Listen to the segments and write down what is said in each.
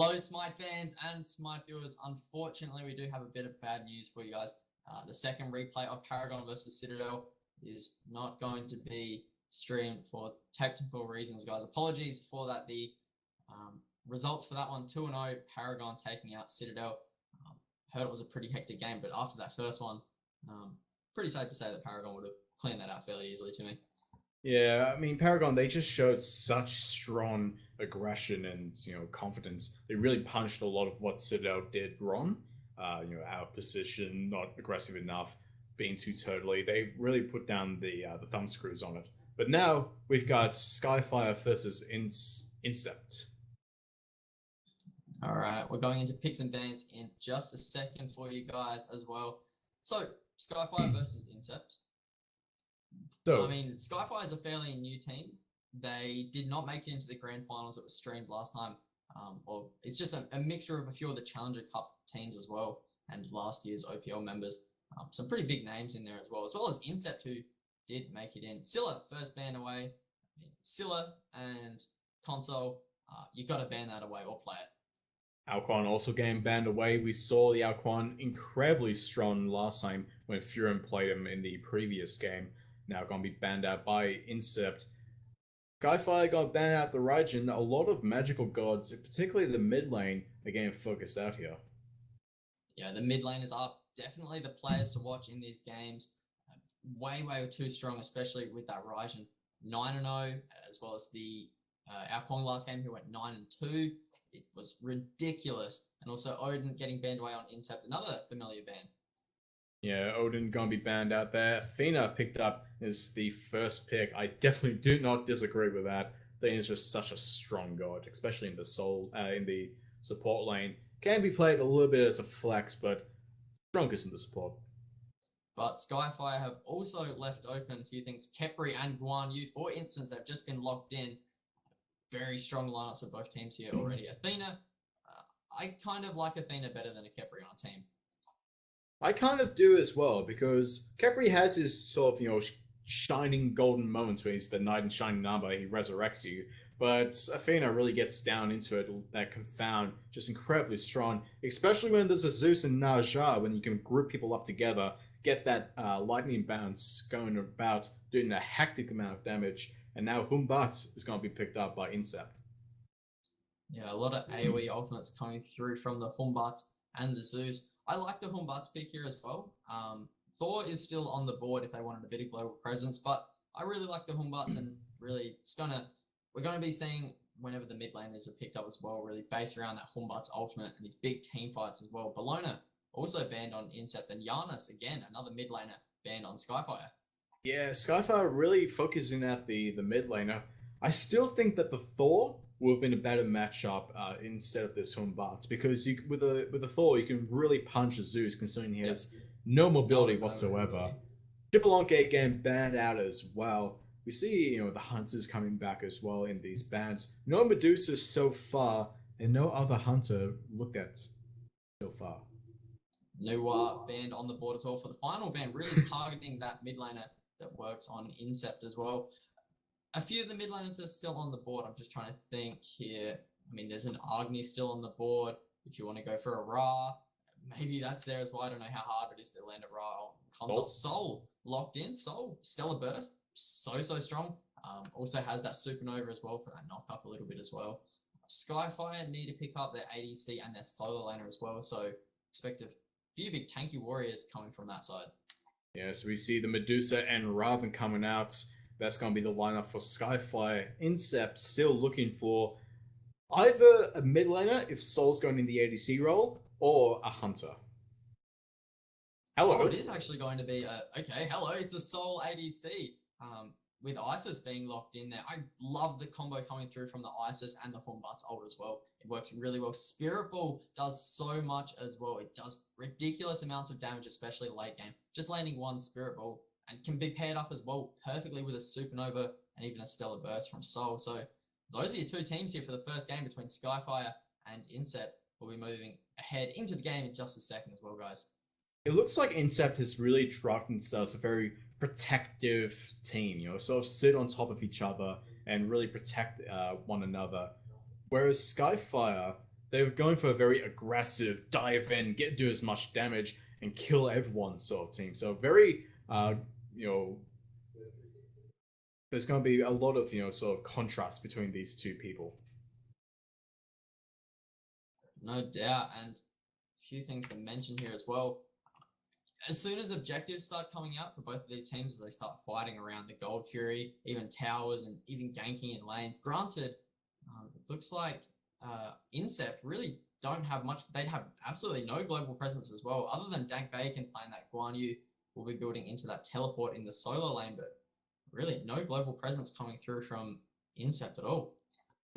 Hello, Smite fans and Smite viewers. Unfortunately, we do have a bit of bad news for you guys. The second replay of Paragon versus Citadel is not going to be streamed for technical reasons, guys. Apologies for that. The results for that one, 2-0, Paragon taking out Citadel. Heard it was a pretty hectic game, but after that first one, pretty safe to say that Paragon would have cleaned that out fairly easily to me. Yeah, I mean Paragon, they just showed such strong aggression and confidence. They really punched a lot of what Citadel did wrong. Out of position, not aggressive enough, being too totally. They really put down the thumb screws on it. But now we've got Skyfire versus Incept. All right, we're going into picks and bans in just a second for you guys as well. So Skyfire versus Incept. So, I mean, Skyfire is a fairly new team. They did not make it into the grand finals that was streamed last time. It's just a mixture of a few of the Challenger Cup teams as well, and last year's OPL members. Some pretty big names in there as well as Incept, who did make it in. Scylla, first ban away. Scylla and Console, you got to ban that away or play it. Alquan also getting banned away. We saw the Alquan incredibly strong last time when Furin played him in the previous game. Now going to be banned out by Incept. Skyfire got banned out the Raijin. A lot of magical gods, particularly the mid lane, are getting focused out here. Yeah, the mid laners are definitely the players to watch in these games. Way too strong, especially with that Raijin 9-0, as well as the Alquan last game who went 9-2. It was ridiculous. And also Odin getting banned away on Incept, another familiar ban. Yeah, Odin gonna be banned out there. Athena picked up as the first pick. I definitely do not disagree with that. Athena is just such a strong god, especially in the support lane. Can be played a little bit as a flex, but strongest in the support. But Skyfire have also left open a few things. Khepri and Guan Yu, for instance, have just been locked in. Very strong lineups of both teams here already. Athena, I kind of like Athena better than a Khepri on a team. I kind of do as well, because Khepri has his sort of, shining golden moments where he's the knight in shining armor, he resurrects you. But Athena really gets down into it, that confound, just incredibly strong, especially when there's a Zeus and Naja, when you can group people up together, get that lightning bounce going about, doing a hectic amount of damage. And now Humbat is going to be picked up by Incept. Yeah, a lot of AoE ultimates coming through from the Humbat and the Zeus. I like the Humbat's pick here as well. Thor is still on the board if they wanted a bit of global presence, but I really like the Humbats, and really we're gonna be seeing whenever the mid laners are picked up as well, really based around that Humbat's ultimate and these big team fights as well. Bellona also banned on Incept, and Giannis again, another mid laner banned on Skyfire. Yeah, Skyfire really focusing at the mid laner. I still think that the Thor would have been a better matchup instead of this Humbats, because with a Thor you can really punch a Zeus, considering he has no mobility whatsoever. Chipalonke getting banned out as well. We see the hunters coming back as well in these bans. No Medusa so far, and no other hunter looked at so far. No band on the board as well for the final ban, really targeting that mid laner that works on Incept as well. A few of the mid laners are still on the board. I'm just trying to think here. I mean, there's an Agni still on the board. If you want to go for a Ra, maybe that's there as well. I don't know how hard it is to land a Ra on console. Soul locked in. Soul, Stellar Burst, so strong. Also has that Supernova as well for that knock up a little bit as well. Skyfire need to pick up their ADC and their solo laner as well. So expect a few big tanky warriors coming from that side. Yeah, so we see the Medusa and Raven coming out. That's going to be the lineup for Skyfire. Incept still looking for either a mid laner, if Soul's going in the ADC role, or a hunter. Hello. Oh, it is actually going to be hello, it's a Soul ADC. With Isis being locked in there. I love the combo coming through from the Isis and the Humbat's ult as well. It works really well. Spirit Ball does so much as well. It does ridiculous amounts of damage, especially late game. Just landing one Spirit Ball, and can be paired up as well perfectly with a Supernova and even a Stellar Burst from Soul. So those are your two teams here for the first game between Skyfire and Incept. We'll be moving ahead into the game in just a second as well, guys. It looks like Incept has really drafted themselves a very protective team, sort of sit on top of each other and really protect one another. Whereas Skyfire, They're going for a very aggressive dive in, do as much damage, and kill everyone sort of team. So very, you know, there's going to be a lot of sort of contrast between these two people. No doubt, and a few things to mention here as well. As soon as objectives start coming out for both of these teams, as they start fighting around the Gold Fury, even towers, and even ganking in lanes, granted, it looks like Incept really don't have much. They have absolutely no global presence as well, other than Dank Bacon playing that Guan Yu will be building into that teleport in the solo lane, but really no global presence coming through from Incept at all.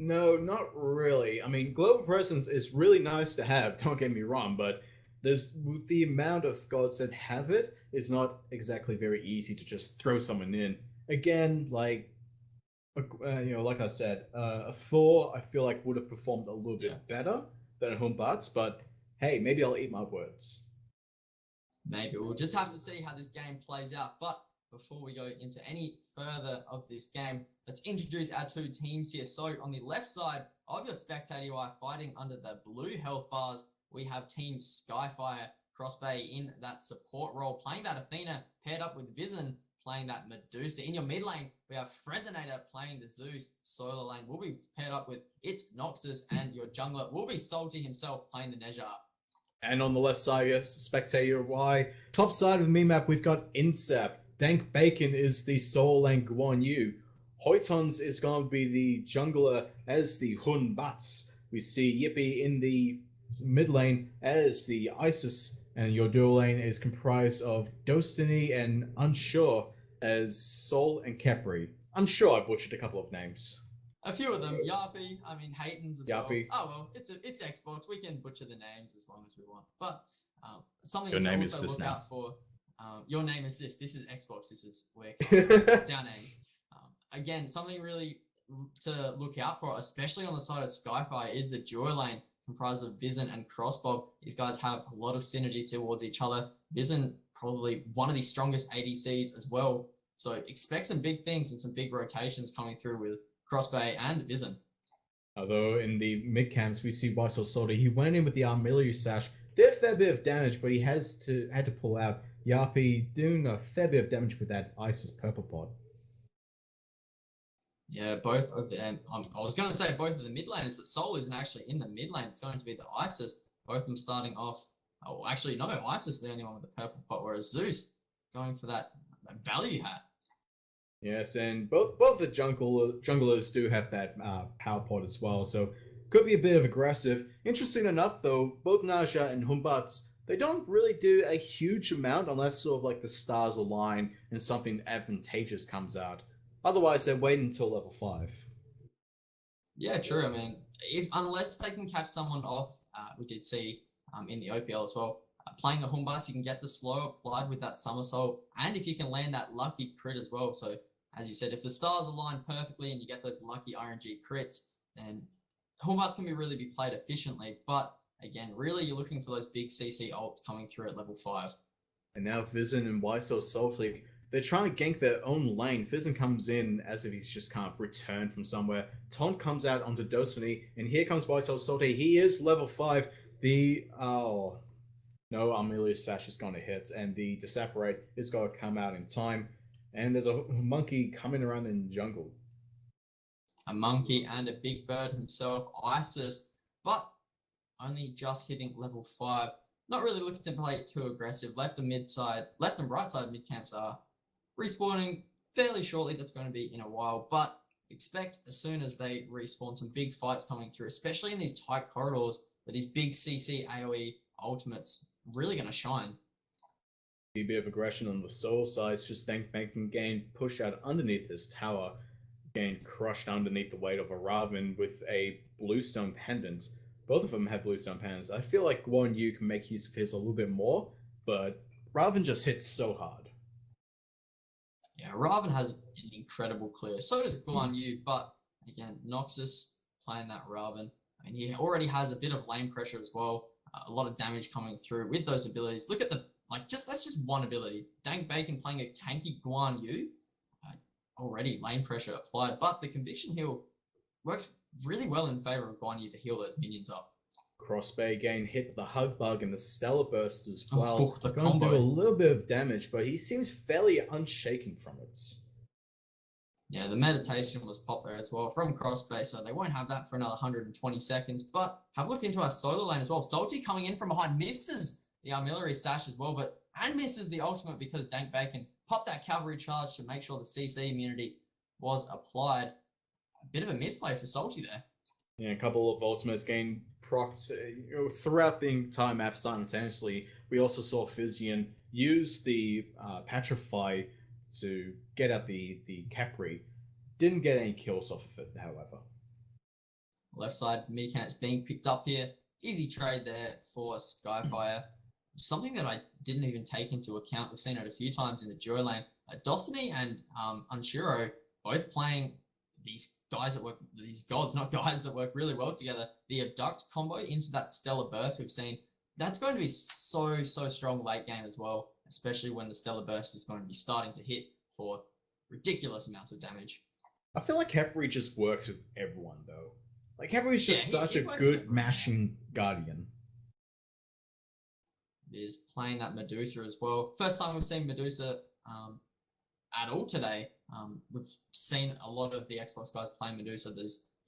No, not really. I mean, global presence is really nice to have, don't get me wrong, but there's the amount of gods that have it is not exactly very easy to just throw someone in. Again, like like I said, a Thor I feel like would have performed a little bit better than a Humbats, but hey, maybe I'll eat my words. Maybe we'll just have to see how this game plays out. But before we go into any further of this game, let's introduce our two teams here. So on the left side of your spectator UI fighting under the blue health bars, we have Team Skyfire, Crossbay in that support role, playing that Athena, paired up with Vision, playing that Medusa. In your mid lane, we have Fresonator playing the Zeus. Solo lane will be paired up with its Noxus, and your jungler will be Salty himself playing the Nejar. And on the left side, spectator Y, top side of the meme map, we've got Incept. Dank Bacon is the solo lane Guan Yu. Hoitons is going to be the jungler as the Hun Bats. We see Yippee in the mid lane as the Isis, and your dual lane is comprised of Dostiny and Unsure as Sol and Kepri. I'm sure I butchered a couple of names. A few of them, Yappy, I mean Haytons as Yappy. well. Oh well, it's Xbox. We can butcher the names as long as we want. But something Your to name also is this look now. out for. Your name is this. This is Xbox. This is where it's our names. Again, something really to look out for, especially on the side of Skyfire, is the duo lane comprised of Vision and Crossbob. These guys have a lot of synergy towards each other. Vision probably one of the strongest ADCs as well. So expect some big things and some big rotations coming through with Crossbay and Vision. Although in the mid camps we see Wysel Soldi, he went in with the Armillary Sash, did a fair bit of damage, but he had to pull out. Yappy doing a fair bit of damage with that Isis Purple Pod. Yeah, both of them. I was going to say both of the mid laners, but Sol isn't actually in the mid lane. It's going to be the Isis. Both of them starting off. Oh, actually, no, Isis is the only one with the purple pot, whereas Zeus going for that value hat. Yes, and both the junglers do have that power pod as well, so could be a bit of aggressive. Interesting enough, though, both Naja and Humbats, they don't really do a huge amount unless sort of like the stars align and something advantageous comes out. Otherwise, they're waiting until level 5. Yeah, true. I mean, unless they can catch someone off, we did see in the OPL as well, playing a Humbats, you can get the slow applied with that somersault, and if you can land that lucky crit as well. So, as you said, if the stars align perfectly and you get those lucky RNG crits, then Humbats can really be played efficiently. But again, really, you're looking for those big CC ults coming through at level 5. And now Vision and Wysel Salty, they're trying to gank their own lane. Fizzin comes in as if he's just kind of returned from somewhere. Taunt comes out onto Dosony, and here comes Wysel Salty. He is level 5. No, Armilius Sash is going to hit, and the Disapparate is going to come out in time. And there's a monkey coming around in jungle. A monkey and a big bird himself, Isis, but only just hitting level 5. Not really looking to play too aggressive. Left and right side mid camps are respawning fairly shortly. That's going to be in a while, but expect as soon as they respawn some big fights coming through, especially in these tight corridors where these big CC AoE ultimates really going to shine. See a bit of aggression on the soul side. It's just Dank Bacon getting pushed out underneath this tower, getting crushed underneath the weight of a Raven with a bluestone pendant. Both of them have bluestone pendants. I feel like Guan Yu can make use of his a little bit more, but Raven just hits so hard. Yeah, Raven has an incredible clear. So does Guan Yu, but again, Noxus playing that Raven. I mean, he already has a bit of lane pressure as well. A lot of damage coming through with those abilities. Look at that's just one ability. Dank Bacon playing a tanky Guan Yu. Already lane pressure applied, but the conviction heal works really well in favor of Guan Yu to heal those minions up. Crossbay again hit with the Hug Bug and the Stellar Burst as well. Oh, the Going to do a combo. little bit of damage, but he seems fairly unshaken from it. Yeah, the meditation was pop there as well from Crossbay, so they won't have that for another 120 seconds. But have a look into our solo lane as well. Salty coming in from behind, misses the artillery sash as well, and misses the ultimate because Dank Bacon popped that cavalry charge to make sure the CC immunity was applied. A bit of a misplay for Salty there. Yeah, a couple of ultimates gained procs throughout the entire map simultaneously. We also saw Physian use the Petrify to get at the Capri. Didn't get any kills off of it, however. Left side, mid-camps being picked up here. Easy trade there for Skyfire. Something that I didn't even take into account. We've seen it a few times in the duo lane. Dostany and Unshiro both playing these guys that work, these gods, not guys that work really well together. The abduct combo into that stellar burst we've seen, that's going to be so strong late game as well, especially when the stellar burst is going to be starting to hit for ridiculous amounts of damage. I feel like Capri just works with everyone though. Like Capri's just such a works good mashing guardian. Is playing that Medusa as well. First time we've seen Medusa at all today. We've seen a lot of the Xbox guys playing Medusa.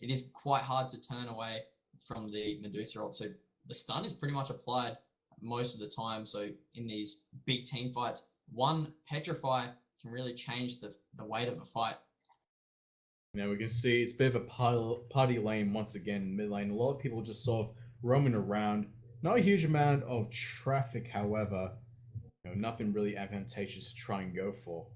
It is quite hard to turn away from the Medusa ult. So the stun is pretty much applied most of the time. So in these big team fights, one Petrify can really change the weight of a fight. Now we can see it's a bit of a party lane once again, mid lane. A lot of people just sort of roaming around. Not a huge amount of traffic, however. Nothing really advantageous to try and go for.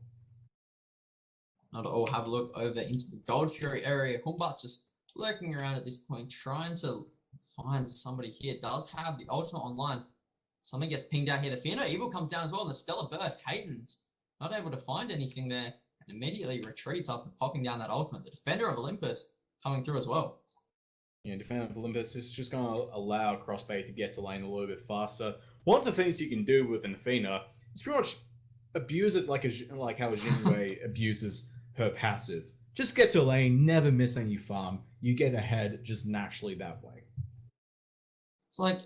Not at all. Have a look over into the Gold Fury area. Humbart's just lurking around at this point, trying to find somebody here. Does have the ultimate online. Something gets pinged out here. The Fear No Evil comes down as well, and the Stellar Burst. Hayden's not able to find anything there, and immediately retreats after popping down that ultimate. The Defender of Olympus coming through as well. Yeah, Defender of Olympus is just going to allow Crossbay to get to lane a little bit faster. One of the things you can do with an Athena is pretty much abuse it like how Jinwei abuses her passive. Just get to lane, never miss any farm. You get ahead just naturally that way. It's like,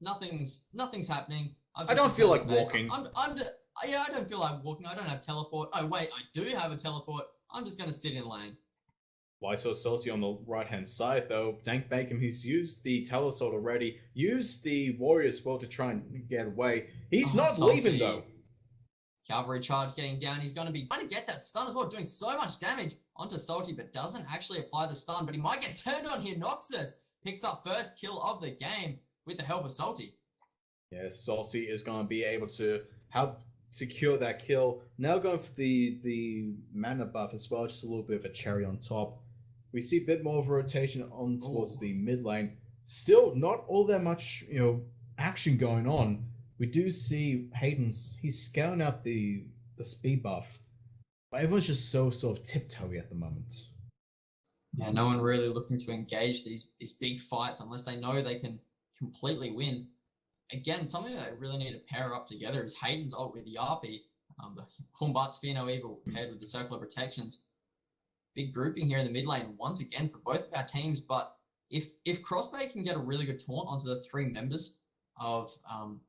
nothing's happening. I don't feel like walking. I don't feel like walking. I don't have teleport. Oh wait, I do have a teleport. I'm just gonna sit in lane. Lyso Salty on the right-hand side, though. Dank Bacon, he's used the Telesort already. Used the Warrior spell to try and get away. He's not Salty. leaving, though. Cavalry charge getting down. He's going to be trying to get that stun as well, doing so much damage onto Salty, but doesn't actually apply the stun. But he might get turned on here. Noxus picks up first kill of the game with the help of Salty. Yeah, Salty is going to be able to help secure that kill. Now going for the mana buff as well, just a little bit of a cherry on top. We see a bit more of a rotation on towards the mid lane. Still not all that much, action going on. We do see Hayden's, he's scaling out the speed buff. But everyone's just so sort of tiptoey at the moment. Yeah, no one really looking to engage these big fights unless they know they can completely win. Again, something that they really need to pair up together is Hayden's ult with Yarpi, the Humbart's Fear No Evil paired with the Circle of Protections. Big grouping here in the mid lane once again for both of our teams, but if Crossbay can get a really good taunt onto the three members of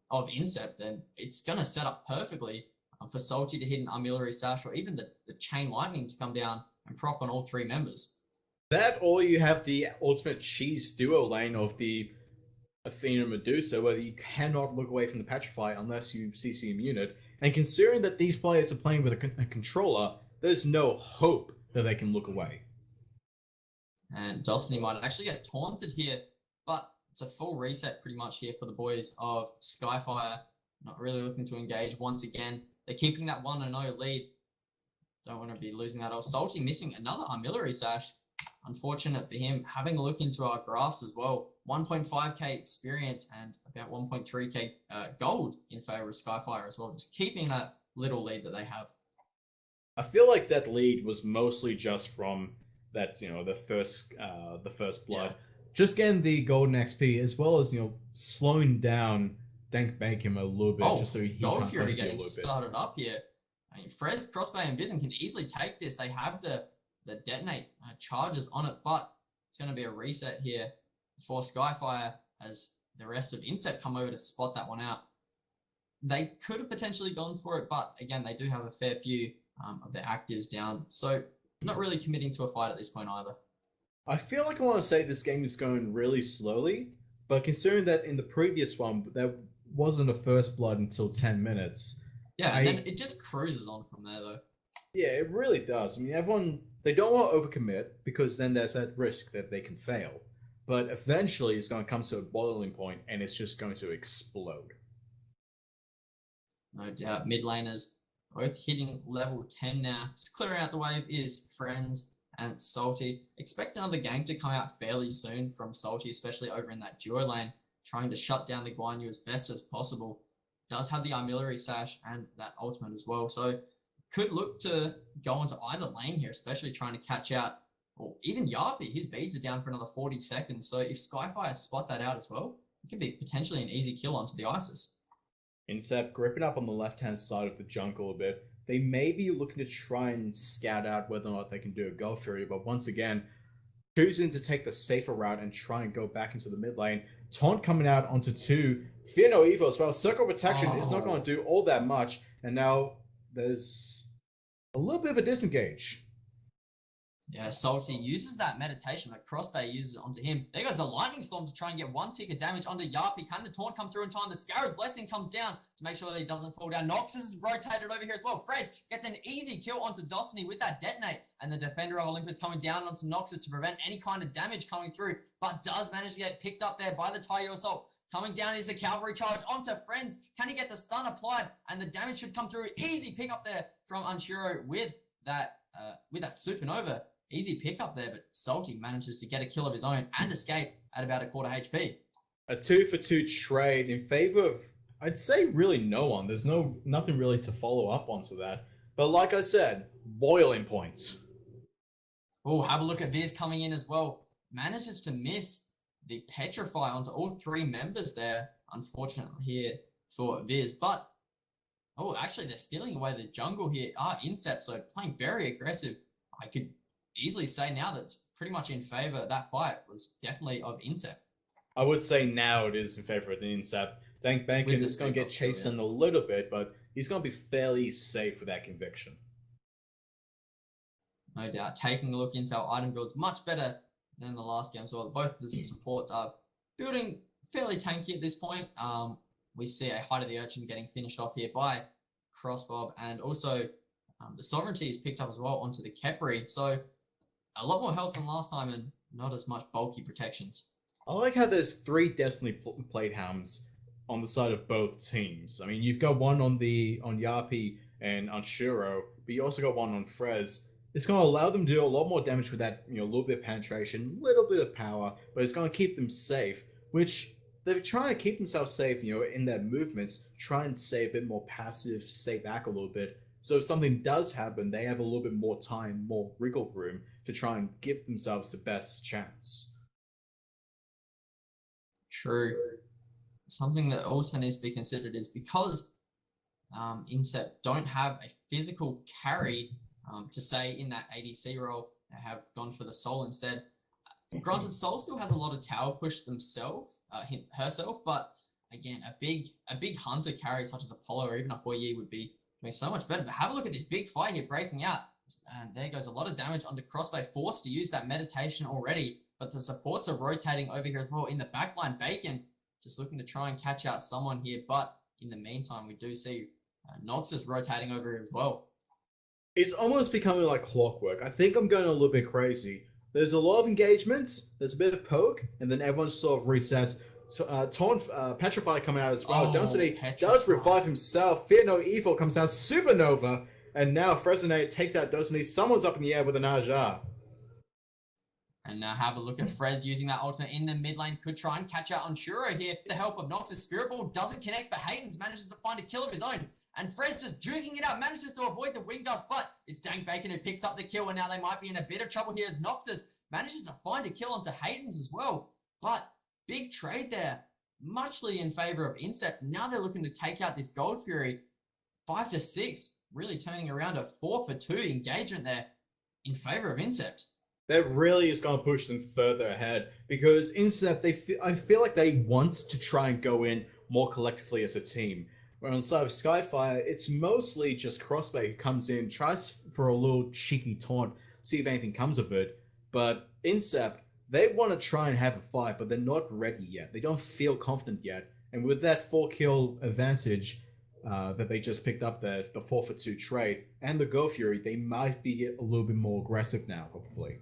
Incept, then it's going to set up perfectly for Salty to hit an artillery sash or even the chain lightning to come down and proc on all three members. That, or you have the ultimate cheese duo lane of the Athena Medusa, where you cannot look away from the Petrify unless you CC immune it. And considering that these players are playing with a controller, there's no hope that they can look away. And Dostany might actually get taunted here, but it's a full reset pretty much here for the boys of Skyfire. Not really looking to engage once again. They're keeping that 1-0 lead. Don't want to be losing that. Salty missing another artillery sash. Unfortunate for him. Having a look into our graphs as well. 1.5k experience and about 1.3k gold in favor of Skyfire as well. Just keeping that little lead that they have. I feel like that lead was mostly just from that, the first blood. Yeah. Just getting the golden XP as well as, slowing down Dank Bacon a little bit just so he Gold Fury getting started up here. I mean, Frez, Crossbay, and Vision can easily take this. They have the detonate charges on it, but it's going to be a reset here for Skyfire. as the rest of Incept come over to spot that one out. They could have potentially gone for it, but again, they do have a fair few of their actives down, so not really committing to a fight at this point either. I feel like I want to say this game is going really slowly, but considering that in the previous one, there wasn't a first blood until 10 minutes. Yeah, and then it just cruises on from there, though. Yeah, it really does. I mean, everyone, they don't want to overcommit because then there's that risk that they can fail. But eventually it's going to come to a boiling point and it's just going to explode. No doubt. Mid laners both hitting level 10 now. Just clearing out the wave is Friends and Salty. Expect another gank to come out fairly soon from Salty, especially over in that duo lane, trying to shut down the Guan Yu as best as possible. Does have the artillery sash and that ultimate as well, so could look to go onto either lane here, especially trying to catch out, or even Yapi. His beads are down for another 40 seconds, so if Skyfire spot that out as well, it could be potentially an easy kill onto the Isis. Incept gripping up on the left-hand side of the jungle a bit. They may be looking to try and scout out whether or not they can do a Go Fury, but once again, choosing to take the safer route and try and go back into the mid lane. Taunt coming out onto 2. Fear no evil as well. Circle protection is not going to do all that much, and now there's a little bit of a disengage. Yeah, Salty uses that meditation, but Crossbay uses it onto him. There goes the Lightning Storm to try and get one tick of damage onto Yapi. Can the taunt come through in time? The Scarab Blessing comes down to make sure that he doesn't fall down. Noxus is rotated over here as well. Frez gets an easy kill onto Destiny with that detonate, and the Defender of Olympus coming down onto Noxus to prevent any kind of damage coming through, but does manage to get picked up there by the Taiyo Assault. Coming down is the cavalry charge onto Friends. Can he get the stun applied? And the damage should come through. Easy pick up there from Unshiro with that Supernova. Easy pick up there, but Salty manages to get a kill of his own and escape at about a quarter HP. A 2-for-2 trade in favor of, I'd say, really no one. There's nothing really to follow up onto that. But like I said, boiling points. Oh, have a look at Viz coming in as well. Manages to miss the Petrify onto all 3 members there, unfortunately here for Viz. But, oh, actually they're stealing away the jungle here. Incept, so playing very aggressive. I could easily say now that's pretty much in favor. That fight was definitely of Incept. I would say now it is in favor of the Incept. Dank Bankin is going to get chased in a little bit, but he's going to be fairly safe with that conviction. No doubt. Taking a look into our item builds, much better than the last game as well. Both the supports are building fairly tanky at this point. We see a Height of the Urchin getting finished off here by Crossbob, and also the Sovereignty is picked up as well onto the Khepri. So a lot more health than last time and not as much bulky protections. I like how there's 3 Destiny Plate Hounds on the side of both teams. I mean, you've got one on Yapi and on Shuro, but you also got one on Frez. It's going to allow them to do a lot more damage with that, little bit of penetration, little bit of power, but it's going to keep them safe, which they're trying to keep themselves safe, in their movements, try and stay a bit more passive, stay back a little bit. So if something does happen, they have a little bit more time, more wriggle room to try and give themselves the best chance. True. Something that also needs to be considered is because Incept don't have a physical carry to say in that ADC role, they have gone for the Soul instead. Granted, Soul still has a lot of tower push herself, but again, a big hunter carry such as Apollo or even a Hoyi would be doing so much better. But have a look at this big fight here breaking out. And there goes a lot of damage onto Crossbay, forced to use that meditation already, but the supports are rotating over here as well. In the backline, Bacon just looking to try and catch out someone here, but in the meantime, we do see Noxus rotating over here as well. It's almost becoming like clockwork. I think I'm going a little bit crazy. There's a lot of engagements, there's a bit of poke, and then everyone sort of resets. So, Taunt, Petrify coming out as well. Destiny does revive himself. Fear no evil comes out. Supernova. And now Fresnay takes out Destiny. Someone's up in the air with an Aja. And now have a look at Frez using that ultimate in the mid lane. Could try and catch out on Shuro here. With the help of Noxus, Spirit Ball doesn't connect, but Hayden's manages to find a kill of his own. And Frez just juking it out, manages to avoid the wing dust, but it's Dank Bacon who picks up the kill, and now they might be in a bit of trouble here as Noxus manages to find a kill onto Hayden's as well. But big trade there, muchly in favor of Incept. Now they're looking to take out this Gold Fury. 5-6, really turning around a 4-for-2 engagement there in favor of Incept. That really is going to push them further ahead because Incept, I feel like they want to try and go in more collectively as a team. Where on the side of Skyfire, it's mostly just Crossbow who comes in, tries for a little cheeky taunt, see if anything comes of it. But Incept, they want to try and have a fight, but they're not ready yet. They don't feel confident yet. And with that 4-kill advantage that they just picked up there, the 4-for-2 trade, and the Go Fury, they might be a little bit more aggressive now, hopefully.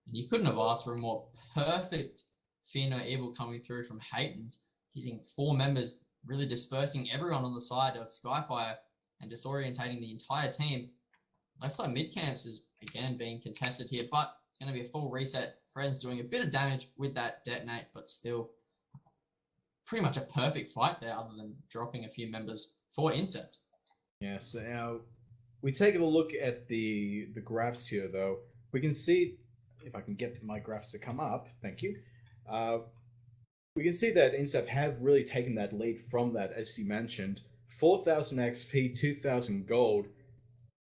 You couldn't have asked for a more perfect Fear No Evil coming through from Hayton's, hitting 4 members, really dispersing everyone on the side of Skyfire and disorientating the entire team. Looks like mid camps is again being contested here, but it's going to be a full reset. Friends doing a bit of damage with that detonate, but still pretty much a perfect fight there other than dropping a few members for Incept. Yeah, so now we take a look at the graphs here, though. We can see, if I can get my graphs to come up, thank you. We can see that Incept have really taken that lead from that, as you mentioned. 4,000 XP, 2,000 gold.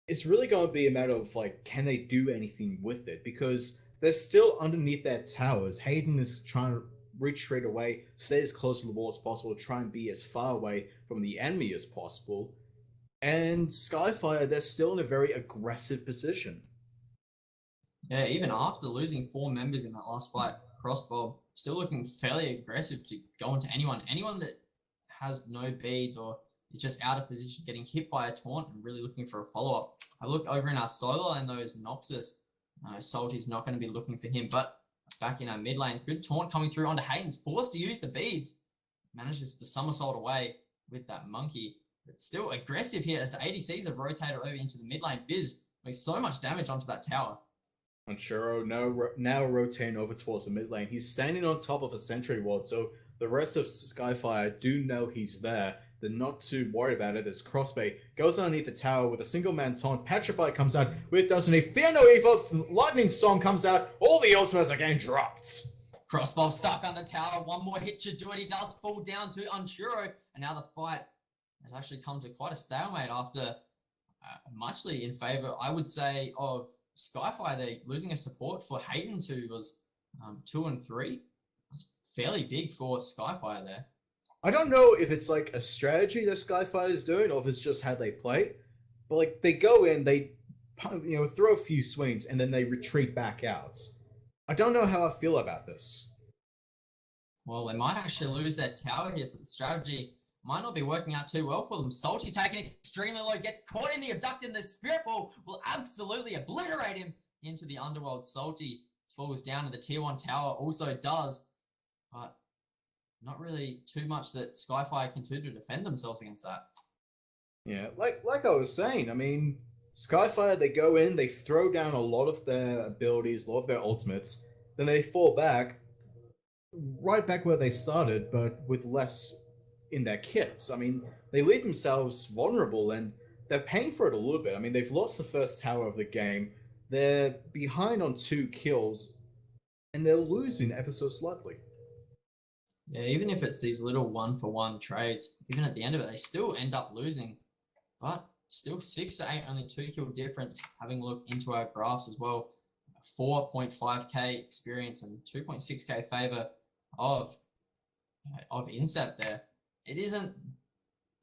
It's really going to be a matter of, like, can they do anything with it? Because they're still underneath their towers. Hayden is trying to retreat away, stay as close to the wall as possible, try and be as far away from the enemy as possible. And Skyfire, they're still in a very aggressive position. Yeah, even after losing 4 members in that last fight, Crossbow still looking fairly aggressive to go into anyone. Anyone that has no beads or is just out of position, getting hit by a taunt and really looking for a follow-up. I look over in our solo and those Noxus, Salty's not going to be looking for him, but back in our mid lane, good taunt coming through onto Hayden's, forced to use the beads, manages to somersault away with that monkey, but still aggressive here as the ADCs have rotated over into the mid lane. Viz makes so much damage onto that tower. Onchuro now rotating over towards the mid lane. He's standing on top of a sentry ward, so the rest of Skyfire do know he's there. They're not too worried about it as Crossbay goes underneath the tower with a single man taunt. Petrify comes out with doesn't he? Fear No Evil, Lightning Storm comes out. All the ultimates are getting dropped. Crossbow stuck under tower. One more hit should do it. He does fall down to Onchuro, and now the fight has actually come to quite a stalemate after muchly in favor, I would say, of Skyfire. They're losing a support for Hayden, who was 2 and 3. It's fairly big for Skyfire there. I don't know if it's like a strategy that Skyfire is doing or if it's just how they play, but like they go in, they throw a few swings and then they retreat back out. I don't know how I feel about this. Well, they might actually lose their tower here, so the strategy might not be working out too well for them. Salty taking it extremely low, gets caught in the abduct, and the Spirit Ball will absolutely obliterate him into the underworld. Salty falls down to the tier 1 tower, also does, but not really too much that Skyfire can do to defend themselves against that. Yeah, like I was saying, I mean, Skyfire, they go in, they throw down a lot of their abilities, a lot of their ultimates, then they fall back, right back where they started, but with less in their kits. I mean, they leave themselves vulnerable, and they're paying for it a little bit. I mean, they've lost the first tower of the game, they're behind on 2 kills, and they're losing ever so slightly. Yeah, even if it's these little 1-for-1 trades, even at the end of it, they still end up losing. But still 6 to 8, only 2 kill difference. Having a look into our graphs as well, 4.5k experience and 2.6k favor of Incept there. It isn't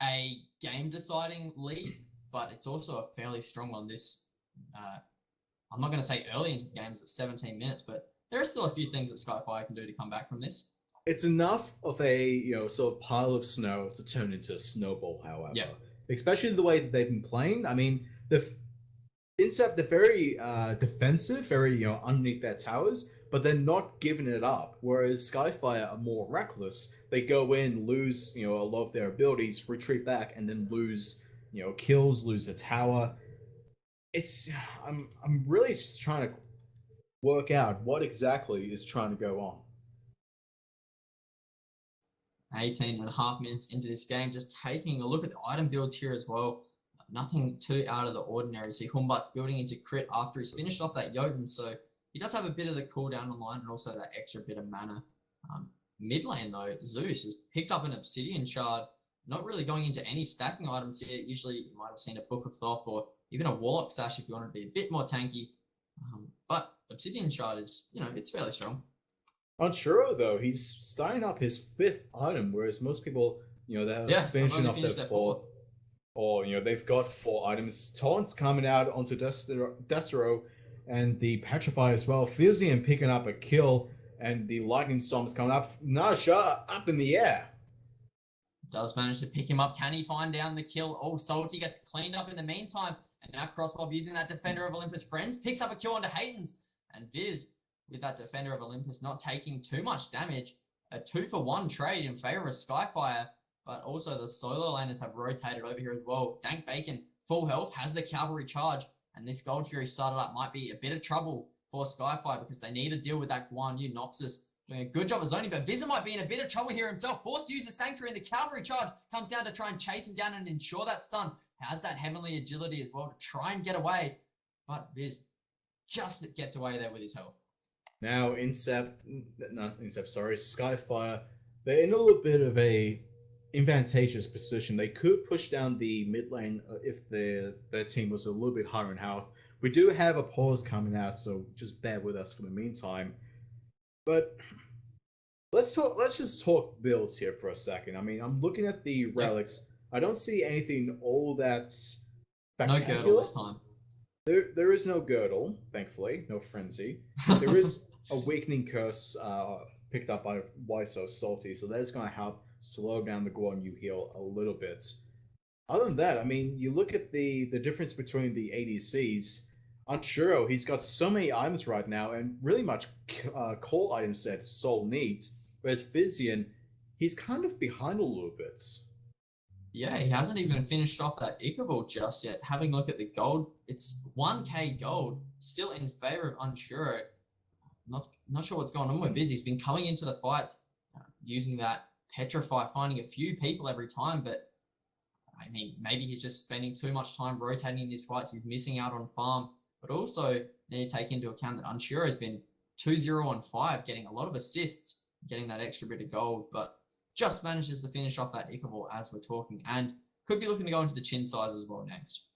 a game-deciding lead, but it's also a fairly strong one. This, I'm not going to say early into the games at 17 minutes, but there are still a few things that Skyfire can do to come back from this. It's enough of a sort of pile of snow to turn into a snowball, however. Yeah. Especially the way that they've been playing. I mean, Incept, they're very defensive, very underneath their towers, but they're not giving it up. Whereas Skyfire are more reckless. They go in, lose a lot of their abilities, retreat back, and then lose kills, lose a tower. I'm really just trying to work out what exactly is trying to go on. 18.5 minutes into this game, just taking a look at the item builds here as well. Nothing too out of the ordinary. See, Humbat's building into crit after he's finished off that Jotun, so he does have a bit of the cooldown online and also that extra bit of mana. Mid lane though, Zeus has picked up an Obsidian Shard, not really going into any stacking items here. Usually you might have seen a Book of Thoth or even a Warlock Sash if you want to be a bit more tanky. But Obsidian Shard is, it's fairly strong. On Churro, though, he's starting up his 5th item, whereas most people, they're finishing off their 4th. Or, they've got 4 items. Taunt's coming out onto Destero, and the Petrify as well. Fizian picking up a kill, and the Lightning Storm's coming up. Nasha up in the air. Does manage to pick him up. Can he find down the kill? Oh, Salty gets cleaned up in the meantime. And now Crossbob using that Defender of Olympus Friends picks up a kill onto Hayden's. And Viz, with that Defender of Olympus, not taking too much damage. A 2-for-1 trade in favor of Skyfire. But also the solo laners have rotated over here as well. Dank Bacon, full health, has the cavalry charge. And this Gold Fury started up might be a bit of trouble for Skyfire because they need to deal with that Guan Yu Noxus. Doing a good job of zoning, but Vizza might be in a bit of trouble here himself. Forced to use the Sanctuary, and the cavalry charge comes down to try and chase him down and ensure that stun. Has that heavenly agility as well to try and get away. But Viz just gets away there with his health. Now, Skyfire, they're in a little bit of a advantageous position. They could push down the mid lane if their team was a little bit higher in health. We do have a pause coming out, so just bear with us for the meantime. But let's just talk builds here for a second. I mean, I'm looking at the relics. I don't see anything all that spectacular. No girdle this time. There is no girdle, thankfully. No frenzy. There is Awakening Curse picked up by Why So Salty, so that's going to help slow down the Guan Yu heal a little bit. Other than that, I mean, you look at the difference between the ADCs. On Churro, he's got so many items right now, and really much core items that Soul needs. Whereas Fizian, he's kind of behind a little bit. Yeah, he hasn't even finished off that Ichabod just yet. Having a look at the gold, it's 1k gold, still in favor of Unchurro. Not sure what's going on with Biz. He's been coming into the fights using that Petrify, finding a few people every time, but I mean, maybe he's just spending too much time rotating in these fights. He's missing out on farm. But also, need to take into account that Unchurro has been 2-0-5, getting a lot of assists, getting that extra bit of gold, but just manages to finish off that Ichabod as we're talking, and could be looking to go into the chin size as well next.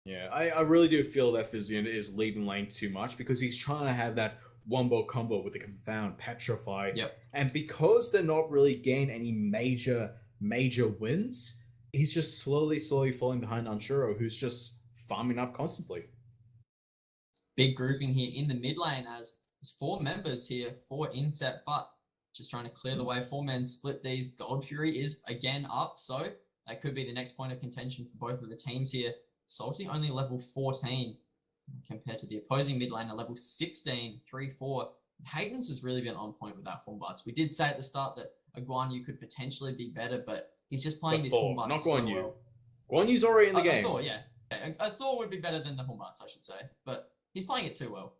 Yeah, I really do feel that Fizian is leaving lane too much because he's trying to have that wombo combo with the Confound, Petrify. Yep. And because they're not really getting any major wins, he's just slowly falling behind Unchurro, who's just farming up constantly. Big grouping here in the mid lane as there's 4 members here for Incept, but just trying to clear the way. 4-man split these. Gold Fury is again up, so that could be the next point of contention for both of the teams here. Salty only level 14 compared to the opposing mid lane at level 16, 3-4. Hayden's has really been on point with that Humbarts. We did say at the start that a Guan Yu could potentially be better, but he's just playing this Humbarts not so Guan Yu. well. Guan Yu's already in the game. A Thor, yeah. A Thor would be better than the Humbarts, I should say, but he's playing it too well.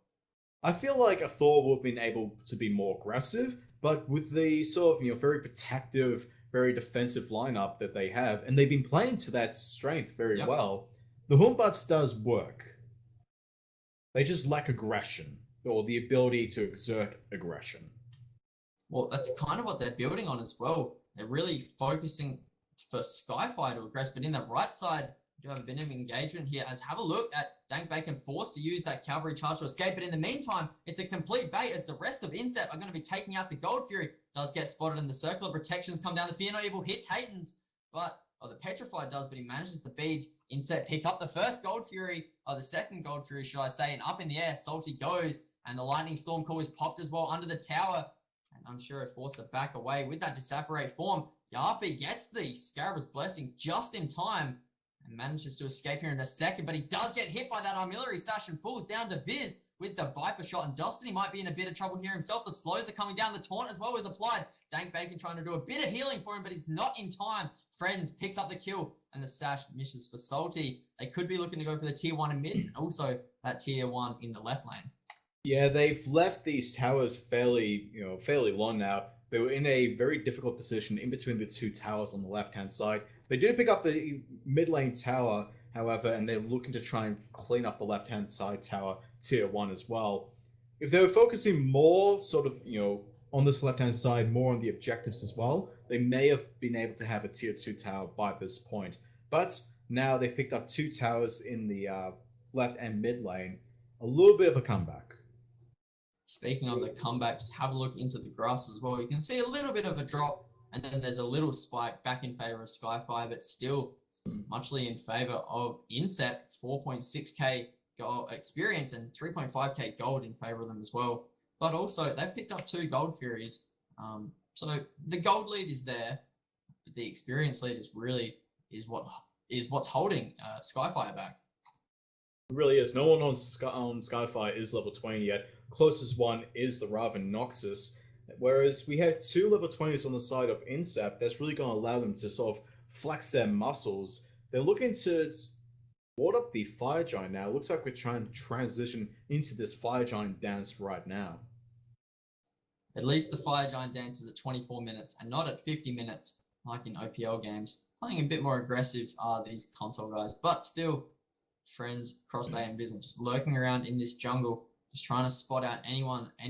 I feel like a Thor would have been able to be more aggressive, but with the sort of, very protective, very defensive lineup that they have, and they've been playing to that strength very well, the Humbarts does work. They just lack aggression, or the ability to exert aggression. Well, that's kind of what they're building on as well. They're really focusing for Skyfire to aggress, but in the right side, you have a bit of engagement here as have a look at Dank Bacon forced to use that cavalry charge to escape. But in the meantime, it's a complete bait as the rest of Incept are going to be taking out the Gold Fury. Does get spotted and the circle of protections come down. The Fear Not Evil hits Hayden's, but the Petrified does, but he manages the beads. Incept pick up the first Gold Fury, or the second Gold Fury, should I say, and up in the air, Salty goes, and the Lightning Storm Call is popped as well under the tower. And I'm sure it forced to back away with that Disapparate form. Yapi gets the Scarab's Blessing just in time and manages to escape here in a second, but he does get hit by that Armillary Sash and falls down to Viz with the Viper Shot, and Destiny might be in a bit of trouble here himself. The slows are coming down, the taunt as well is applied. Dank Bacon trying to do a bit of healing for him, but he's not in time. Friends picks up the kill, and the Sash misses for Salty. They could be looking to go for the tier 1 in mid, and also that tier 1 in the left lane. Yeah, they've left these towers fairly long now. They were in a very difficult position in between the 2 towers on the left-hand side. They do pick up the mid lane tower, however, and they're looking to try and clean up the left-hand side tower, tier 1 as well. If they were focusing more sort of, on this left-hand side, more on the objectives as well, they may have been able to have a tier 2 tower by this point. But now they've picked up 2 towers in the left and mid lane. A little bit of a comeback. Speaking of the comeback, just have a look into the grass as well. You can see a little bit of a drop, and then there's a little spike back in favor of Skyfire, but still muchly in favor of Incept. 4.6k gold experience and 3.5k gold in favor of them as well. But also, they've picked up 2 gold Furies. So the gold lead is there, but the experience lead is what's holding Skyfire back. It really is. No one on Skyfire is level 20 yet. Closest one is the Raven Noxus. Whereas we have 2 level 20s on the side of Incept, that's really going to allow them to sort of flex their muscles. They're looking to board up the Fire Giant now. It looks like we're trying to transition into this Fire Giant dance right now. At least the Fire Giant dance is at 24 minutes and not at 50 minutes like in OPL games. Playing a bit more aggressive are these console guys, but still, friends, Crossbay and Vision just lurking around in this jungle, just trying to spot out any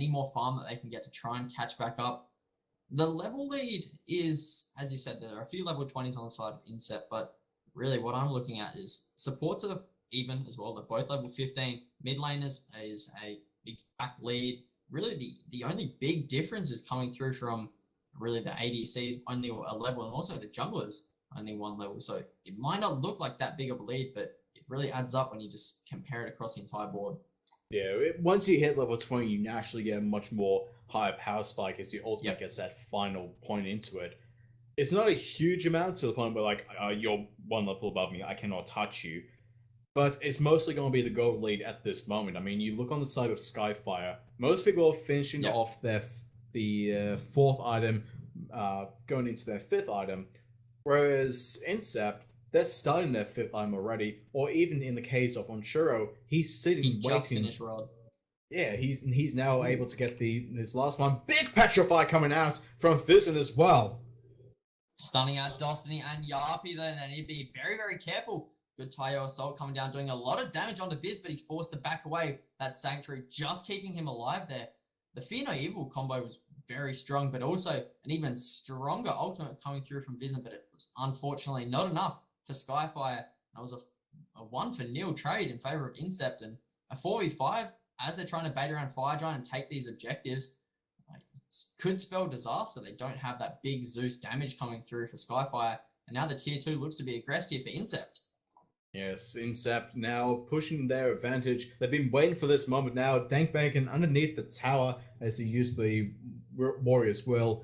more farm that they can get to try and catch back up. The level lead is, as you said, there are a few level 20s on the side of Incept, but really what I'm looking at is supports are even as well. They're both level 15. Mid laners is a exact lead. Really, the only big difference is coming through from really the ADCs only a level, and also the junglers only 1 level. So it might not look like that big of a lead, but it really adds up when you just compare it across the entire board. Yeah, once you hit level 20, you naturally get a much more higher power spike as your ultimate gets that final point into it. It's not a huge amount to the point where, like, you're 1 level above me, I cannot touch you. But it's mostly going to be the gold lead at this moment. I mean, you look on the side of Skyfire, most people are finishing off the 4th item, going into their 5th item, whereas Incept, they're starting their 5th item already, or even in the case of Onshuro, he's sitting waiting. Just finished Rod. Yeah, he's now able to get his last one. Big Petrify coming out from Fizzin as well. Stunning out Destiny and Yarpi then, and he'd be very, very careful. Good Tayo Assault coming down, doing a lot of damage onto Viz, but he's forced to back away. That Sanctuary just keeping him alive there. The Fear No Evil combo was very strong, but also an even stronger ultimate coming through from Viz, but it was unfortunately not enough for Skyfire. That was a 1-for-0 trade in favor of Incept, and a 4v5 as they're trying to bait around Fire Giant and take these objectives. Could spell disaster. They don't have that big Zeus damage coming through for Skyfire, and now the tier 2 looks to be aggressive for Incept. Yes, Incept now pushing their advantage. They've been waiting for this moment now. Dank Bacon underneath the tower as he used the Warrior's Will.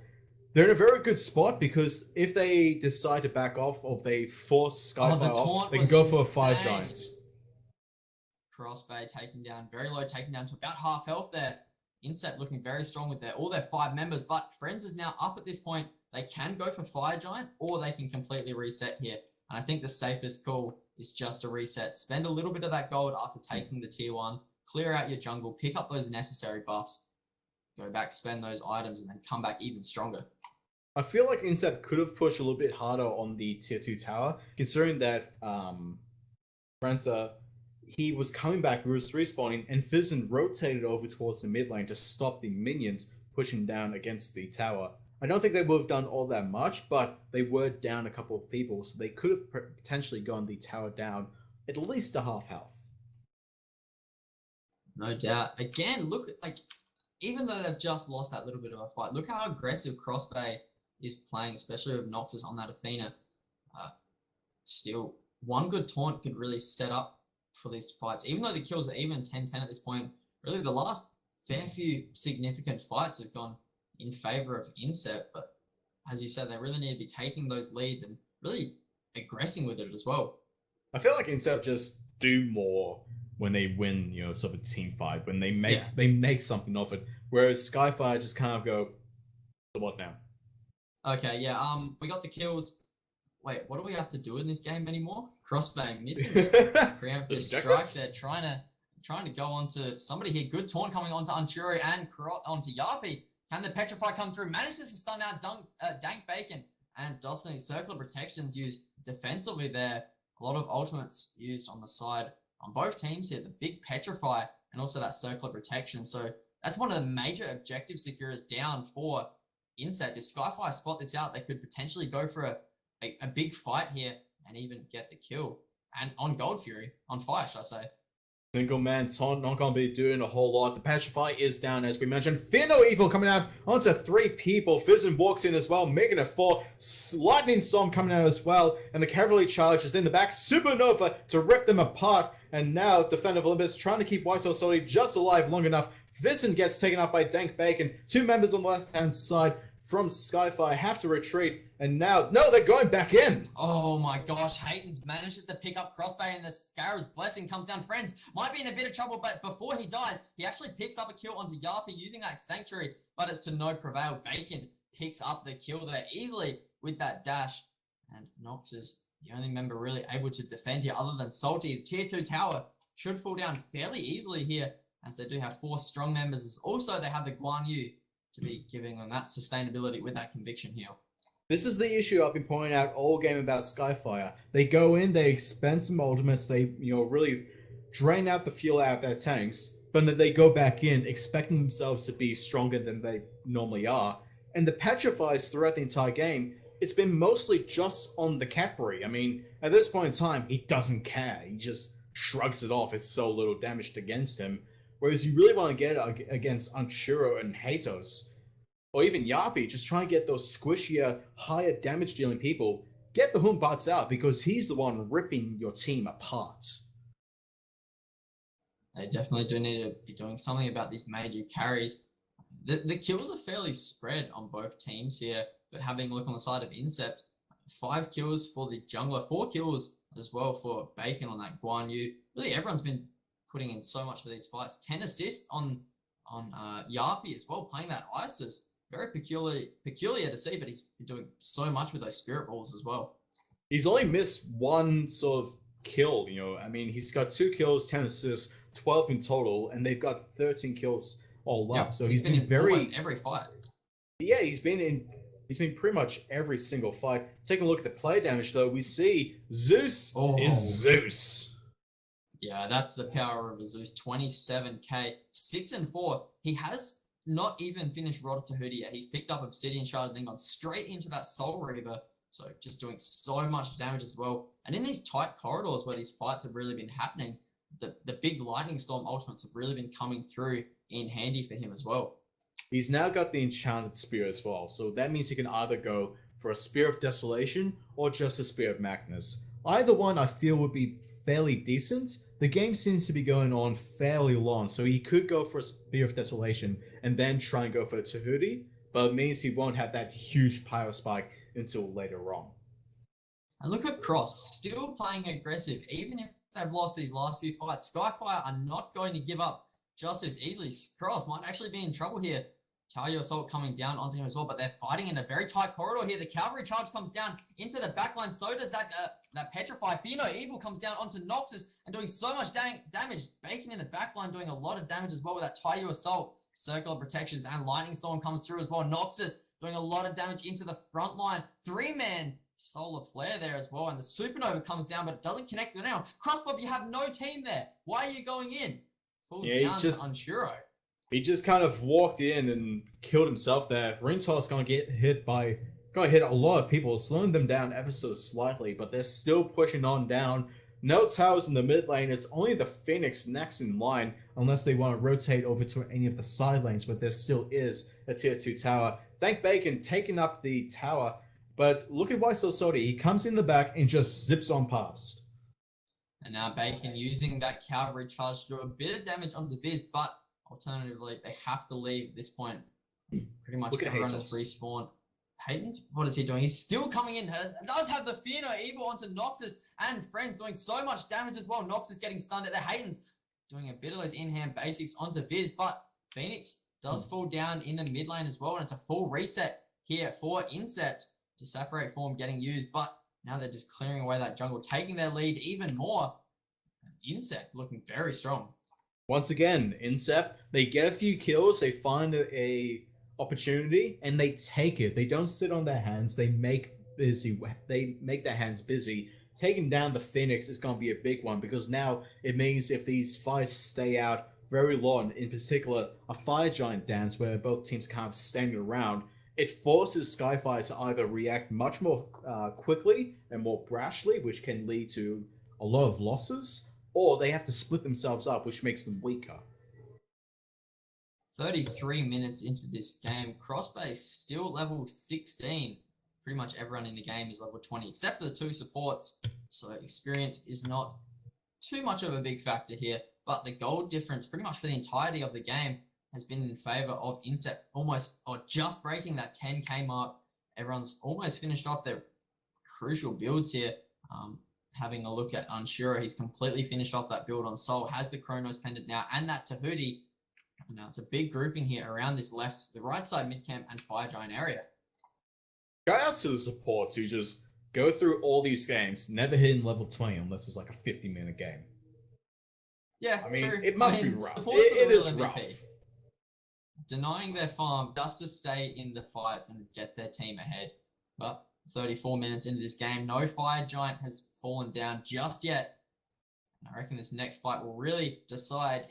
They're in a very good spot because if they decide to back off or they force Skyfire off, they can go for a Fire Giants. Crossbay taking down, very low, taking down to about half health there. Incept looking very strong with all their 5 members, but Friends is now up at this point. They can go for Fire Giant or they can completely reset here. And I think the safest call is just to reset. Spend a little bit of that gold after taking the tier 1, clear out your jungle, pick up those necessary buffs, go back, spend those items, and then come back even stronger. I feel like Incept could have pushed a little bit harder on the tier 2 tower, considering that Franza, he was coming back, he was respawning, and Fizzin rotated over towards the mid lane to stop the minions pushing down against the tower. I don't think they would have done all that much, but they were down a couple of people, so they could have potentially gone the tower down at least a half health. No doubt. Again, look, even though they've just lost that little bit of a fight, look how aggressive Crossbay is playing, especially with Noxus on that Athena. Still, one good taunt could really set up for these fights. Even though the kills are even 10-10 at this point, really the last fair few significant fights have gone in favor of Incept, but as you said, they really need to be taking those leads and really aggressing with it as well. I feel like Incept just do more when they win, sort of a team fight, when they make something of it. Whereas Skyfire just kind of go, so what now? Okay, yeah, we got the kills. Wait, what do we have to do in this game anymore? Crossbay missing. Preemptive strike. They're trying to go onto somebody here. Good taunt coming onto Unchuro and onto Yarpi. Can the Petrify come through? Manages to stun out Dank Bacon, and Dawson's Circle of Protections used defensively there. A lot of ultimates used on the side on both teams here. The big Petrify and also that Circle of Protection. So that's one of the major objective securers down for Incept. If Skyfire spot this out, they could potentially go for a big fight here and even get the kill. And on Gold Fury, on Fire, should I say. Single man taunt not gonna be doing a whole lot. The Petrify is down, as we mentioned. Fear no Evil coming out onto 3 people. Fizzin walks in as well, making it 4. Lightning Storm coming out as well. And the Cavalry Charge is in the back. Supernova to rip them apart. And now Defender of Olympus trying to keep YSL Solid just alive long enough. Fizzin gets taken out by Dank Bacon. 2 members on the left-hand side from Skyfire have to retreat. And now, no, they're going back in. Oh my gosh, Hayden's manages to pick up Crossbay and the Scarab's Blessing comes down. Friends might be in a bit of trouble, but before he dies, he actually picks up a kill onto Yarpi using that Sanctuary, but it's to no prevail. Bacon picks up the kill there easily with that dash, and Nox is the only member really able to defend here other than Salty. The tier 2 tower should fall down fairly easily here, as they do have 4 strong members. Also, they have the Guan Yu to be giving them that sustainability with that conviction heal. This is the issue I've been pointing out all game about Skyfire. They go in, they expend some ultimates, they really drain out the fuel out of their tanks, but then they go back in expecting themselves to be stronger than they normally are. And the Petrifies throughout the entire game, it's been mostly just on the Capri. I mean, at this point in time, he doesn't care. He just shrugs it off. It's so little damaged against him. Whereas you really want to get it against Anshuro and Hatos, or even Yarpi, just try and get those squishier, higher damage dealing people. Get the Humbots out, because he's the one ripping your team apart. They definitely do need to be doing something about these major carries. The kills are fairly spread on both teams here, but having a look on the side of Incept, 5 kills for the jungler, 4 kills as well for Bacon on that Guan Yu. Really, everyone's been putting in so much for these fights. 10 assists on Yarpi as well, playing that Isis. Very peculiar to see, but he's been doing so much with those Spirit Balls as well. He's only missed 1 sort of kill, I mean, he's got 2 kills, 10 assists, 12 in total, and they've got 13 kills all up. So he's been in almost every fight. Yeah, he's been pretty much every single fight. Taking a look at the play damage, though, we see Zeus is Zeus. Yeah, that's the power of a Zeus. 27k, 6 and 4. He has not even finished Rod Tahuti yet. He's picked up Obsidian Shard and then gone straight into that Soul Reaver. So just doing so much damage as well. And in these tight corridors where these fights have really been happening, the big Lightning Storm ultimates have really been coming through in handy for him as well. He's now got the Enchanted Spear as well. So that means he can either go for a Spear of Desolation or just a Spear of Magnus. Either one I feel would be fairly decent. The game seems to be going on fairly long, so he could go for a Spear of Desolation and then try and go for a Tahuti, but it means he won't have that huge Pyro Spike until later on. And look at Cross, still playing aggressive, even if they've lost these last few fights. Skyfire are not going to give up just as easily. Cross might actually be in trouble here. Tayo Assault coming down onto him as well, but they're fighting in a very tight corridor here. The Cavalry Charge comes down into the backline. So does that Petrify. Fear no Evil comes down onto Noxus and doing so much damage. Bacon in the backline doing a lot of damage as well with that Tayo Assault. Circle of Protections and Lightning Storm comes through as well. Noxus doing a lot of damage into the front line. 3-man Solar Flare there as well. And the Supernova comes down, but it doesn't connect the now. Crossbob, you have no team there. Why are you going in? Falls down to Unshuro. He just kind of walked in and killed himself there. Rinto's gonna hit a lot of people, slowing them down ever so slightly, but they're still pushing on down. No towers in the mid lane. It's only the Phoenix next in line, unless they want to rotate over to any of the side lanes, but there still is a tier 2 tower. Thank Bacon taking up the tower, but look at YSL Sodi. He comes in the back and just zips on past. And now Bacon using that Cavalry Charge to do a bit of damage on the Viz, but alternatively, they have to leave at this point. Pretty much everyone has respawned. Hayden's, what is he doing? He's still coming in. Does have the Fear no Evil onto Noxus and friends doing so much damage as well. Noxus getting stunned at the Hayden's doing a bit of those in-hand basics onto Viz, but Phoenix does fall down in the mid lane as well, and it's a full reset here for Incept to separate form getting used, but now they're just clearing away that jungle, taking their lead even more. Incept looking very strong. Once again, Incept, they get a few kills, they find a opportunity, and they take it. They don't sit on their hands, they make their hands busy. Taking down the Phoenix is going to be a big one, because now it means if these fights stay out very long, in particular a Fire Giant dance where both teams kind of standing around, it forces Skyfire to either react much more quickly and more brashly, which can lead to a lot of losses, or they have to split themselves up, which makes them weaker. 33 minutes into this game, Crossbase still level 16. Pretty much everyone in the game is level 20, except for the 2 supports. So experience is not too much of a big factor here, but the gold difference pretty much for the entirety of the game has been in favor of Incept, almost or just breaking that 10k mark. Everyone's almost finished off their crucial builds here. Having a look at Unshuro, he's completely finished off that build on Soul, has the Chronos Pendant now, and that Tahuti. Now it's a big grouping here around this the right side mid camp and Fire Giant area. Shout outs to the supports who just go through all these games, never hitting level 20 unless it's like a 50-minute game. Yeah, I mean, true. it must be rough. It is rough. Denying their farm just to stay in the fights and get their team ahead. But 34 minutes into this game, no Fire Giant has fallen down just yet. And I reckon this next fight will really decide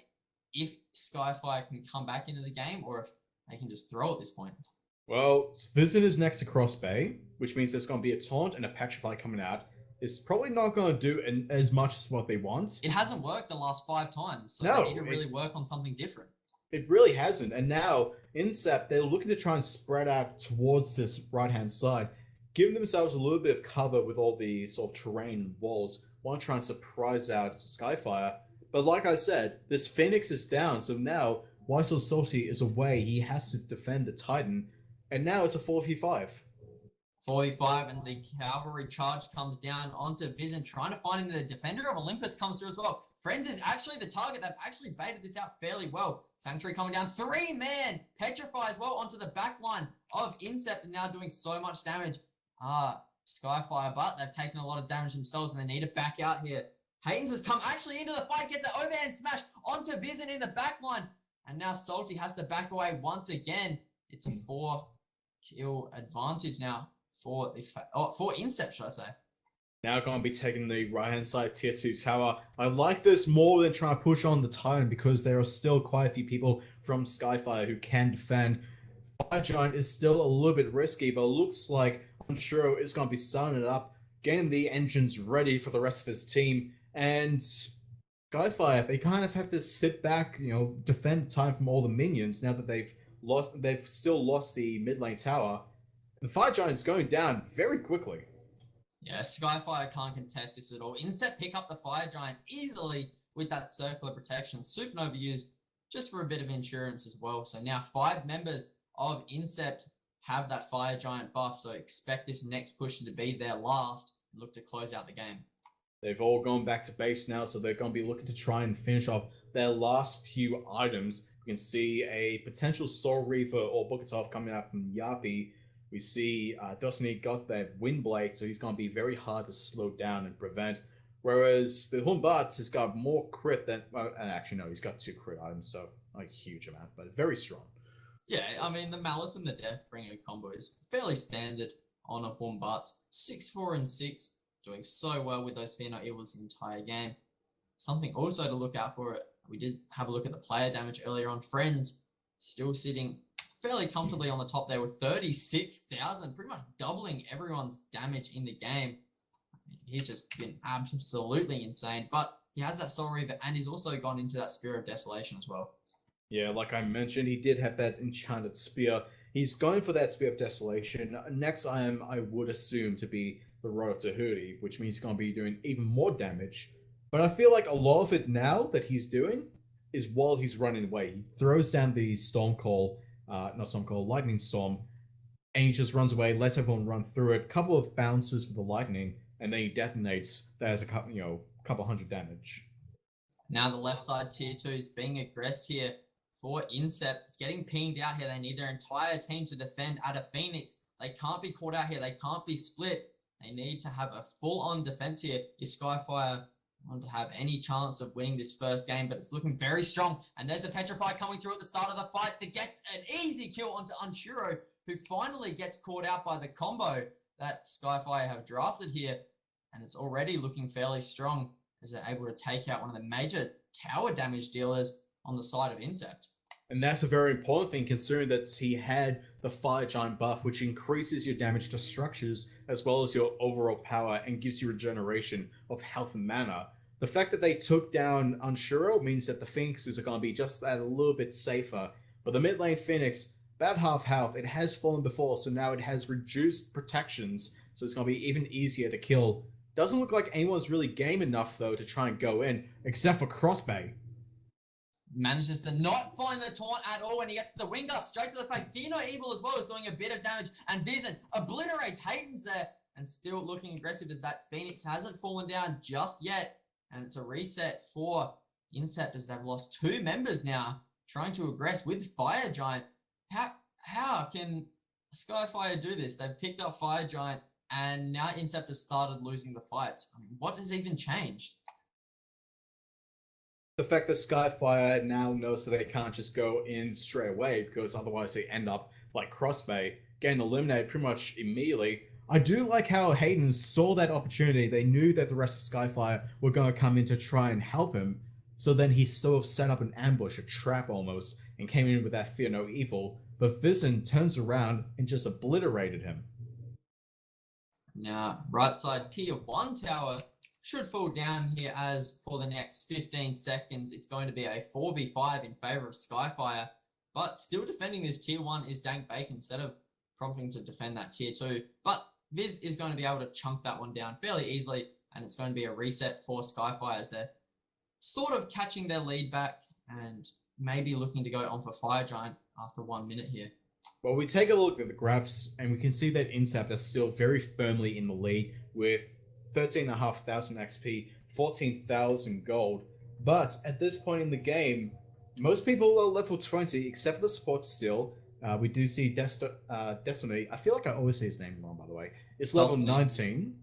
if Skyfire can come back into the game or if they can just throw at this point. Well, Visitors next to Cross Bay, which means there's going to be a Taunt and a Petrify coming out. It's probably not going to do as much as what they want. It hasn't worked the last 5 times, so No, they need to really work on something different. It really hasn't. And now, Incept, they're looking to try and spread out towards this right-hand side, giving themselves a little bit of cover with all the sort of terrain and walls, want to try and surprise out Skyfire. But like I said, this Phoenix is down, so now Why So Salty is away. He has to defend the Titan, and now it's a 4v5. 4v5, and the cavalry charge comes down onto Vizen, trying to find him. The defender of Olympus comes through as well. Friends is actually the target. They've actually baited this out fairly well. Sanctuary coming down. 3-man! Petrify as well onto the back line of Incept, and now doing so much damage. Skyfire, but they've taken a lot of damage themselves, and they need to back out here. Haytons has come actually into the fight, gets an overhand smash onto Vizen in the back line, and now Salty has to back away once again. It's a 4-kill advantage now for Incept, should I say. Now going to be taking the right-hand side tier 2 tower. I like this more than trying to push on the Titan because there are still quite a few people from Skyfire who can defend. Fire Giant is still a little bit risky, but it looks like Unshuro is going to be starting it up, getting the engines ready for the rest of his team. And Skyfire, they kind of have to sit back, defend time from all the minions now that they've still lost the mid lane tower. The Fire Giant's going down very quickly. Yeah, Skyfire can't contest this at all. Incept pick up the Fire Giant easily with that circular protection. Supernova used just for a bit of insurance as well. So now 5 members of Incept have that Fire Giant buff, so expect this next push to be their last and look to close out the game. They've all gone back to base now, so they're going to be looking to try and finish off their last few items. You can see a potential Soul Reaver or Bukatov coming out from Yapi. We see Destiny got that Windblade, so he's going to be very hard to slow down and prevent. Whereas the Humbats has got more crit than... and actually, no, he's got 2 crit items, so not a huge amount, but very strong. Yeah, I mean, the Malice and the Deathbringer combo is fairly standard on a Humbats. 6, 4, and 6. Doing so well with those Fear Not Evils the entire game. Something also to look out for, we did have a look at the player damage earlier on. Friends still sitting fairly comfortably on the top there with 36,000, pretty much doubling everyone's damage in the game. He's just been absolutely insane, but he has that Soul Reaver and he's also gone into that Spear of Desolation as well. Yeah, like I mentioned, he did have that enchanted spear. He's going for that Spear of Desolation. Next item, I would assume to be the Rod of Tahuti, which means he's going to be doing even more damage. But I feel like a lot of it now that he's doing is while he's running away. He throws down the Lightning Storm, and he just runs away, lets everyone run through it. Couple of bounces with the lightning, and then he detonates. That has a couple hundred damage. Now the left side tier 2 is being aggressed here for Incept. It's getting pinged out here. They need their entire team to defend at a Phoenix. They can't be caught out here. They can't be split. They need to have a full-on defense here if Skyfire want to have any chance of winning this first game, but it's looking very strong. And there's a Petrify coming through at the start of the fight that gets an easy kill onto Unshuro, who finally gets caught out by the combo that Skyfire have drafted here. And it's already looking fairly strong as they're able to take out one of the major tower damage dealers on the side of Incept. And that's a very important thing, considering that he had the Fire Giant buff, which increases your damage to structures as well as your overall power and gives you regeneration of health and mana. The fact that they took down Unshuro means that the Phoenixes are going to be just that a little bit safer. But the mid lane Phoenix, about half health, it has fallen before, so now it has reduced protections, so it's going to be even easier to kill. Doesn't look like anyone's really game enough, though, to try and go in, except for Crossbay. Manages to not find the taunt at all when he gets the wing dust straight to the face. Fear Not Evil as well is doing a bit of damage, and Vision obliterates Hayden's there, and still looking aggressive as that Phoenix hasn't fallen down just yet. And it's a reset for Incept as they've lost 2 members now, trying to aggress with Fire Giant. How can Skyfire do this? They've picked up Fire Giant, and now Incept has started losing the fights. I mean, what has even changed? The fact that Skyfire now knows that they can't just go in straight away, because otherwise they end up like Crossbay, getting eliminated pretty much immediately. I do like how Hayden saw that opportunity. They knew that the rest of Skyfire were going to come in to try and help him. So then he sort of set up an ambush, a trap almost, and came in with that Fear No Evil. But Vision turns around and just obliterated him. Now, right side tier 1 tower should fall down here, as for the next 15 seconds, it's going to be a 4v5 in favor of Skyfire. But still defending this tier 1 is Dank Bacon instead of prompting to defend that tier 2. But Viz is going to be able to chunk that one down fairly easily, and it's going to be a reset for Skyfire as they're sort of catching their lead back and maybe looking to go on for Fire Giant after 1 minute here. Well, we take a look at the graphs, and we can see that Incept is still very firmly in the lead with 13,500 XP, 14,000 gold. But at this point in the game, most people are level 20, except for the supports still. We do see Destiny. I feel like I always say his name wrong, by the way. It's level 19.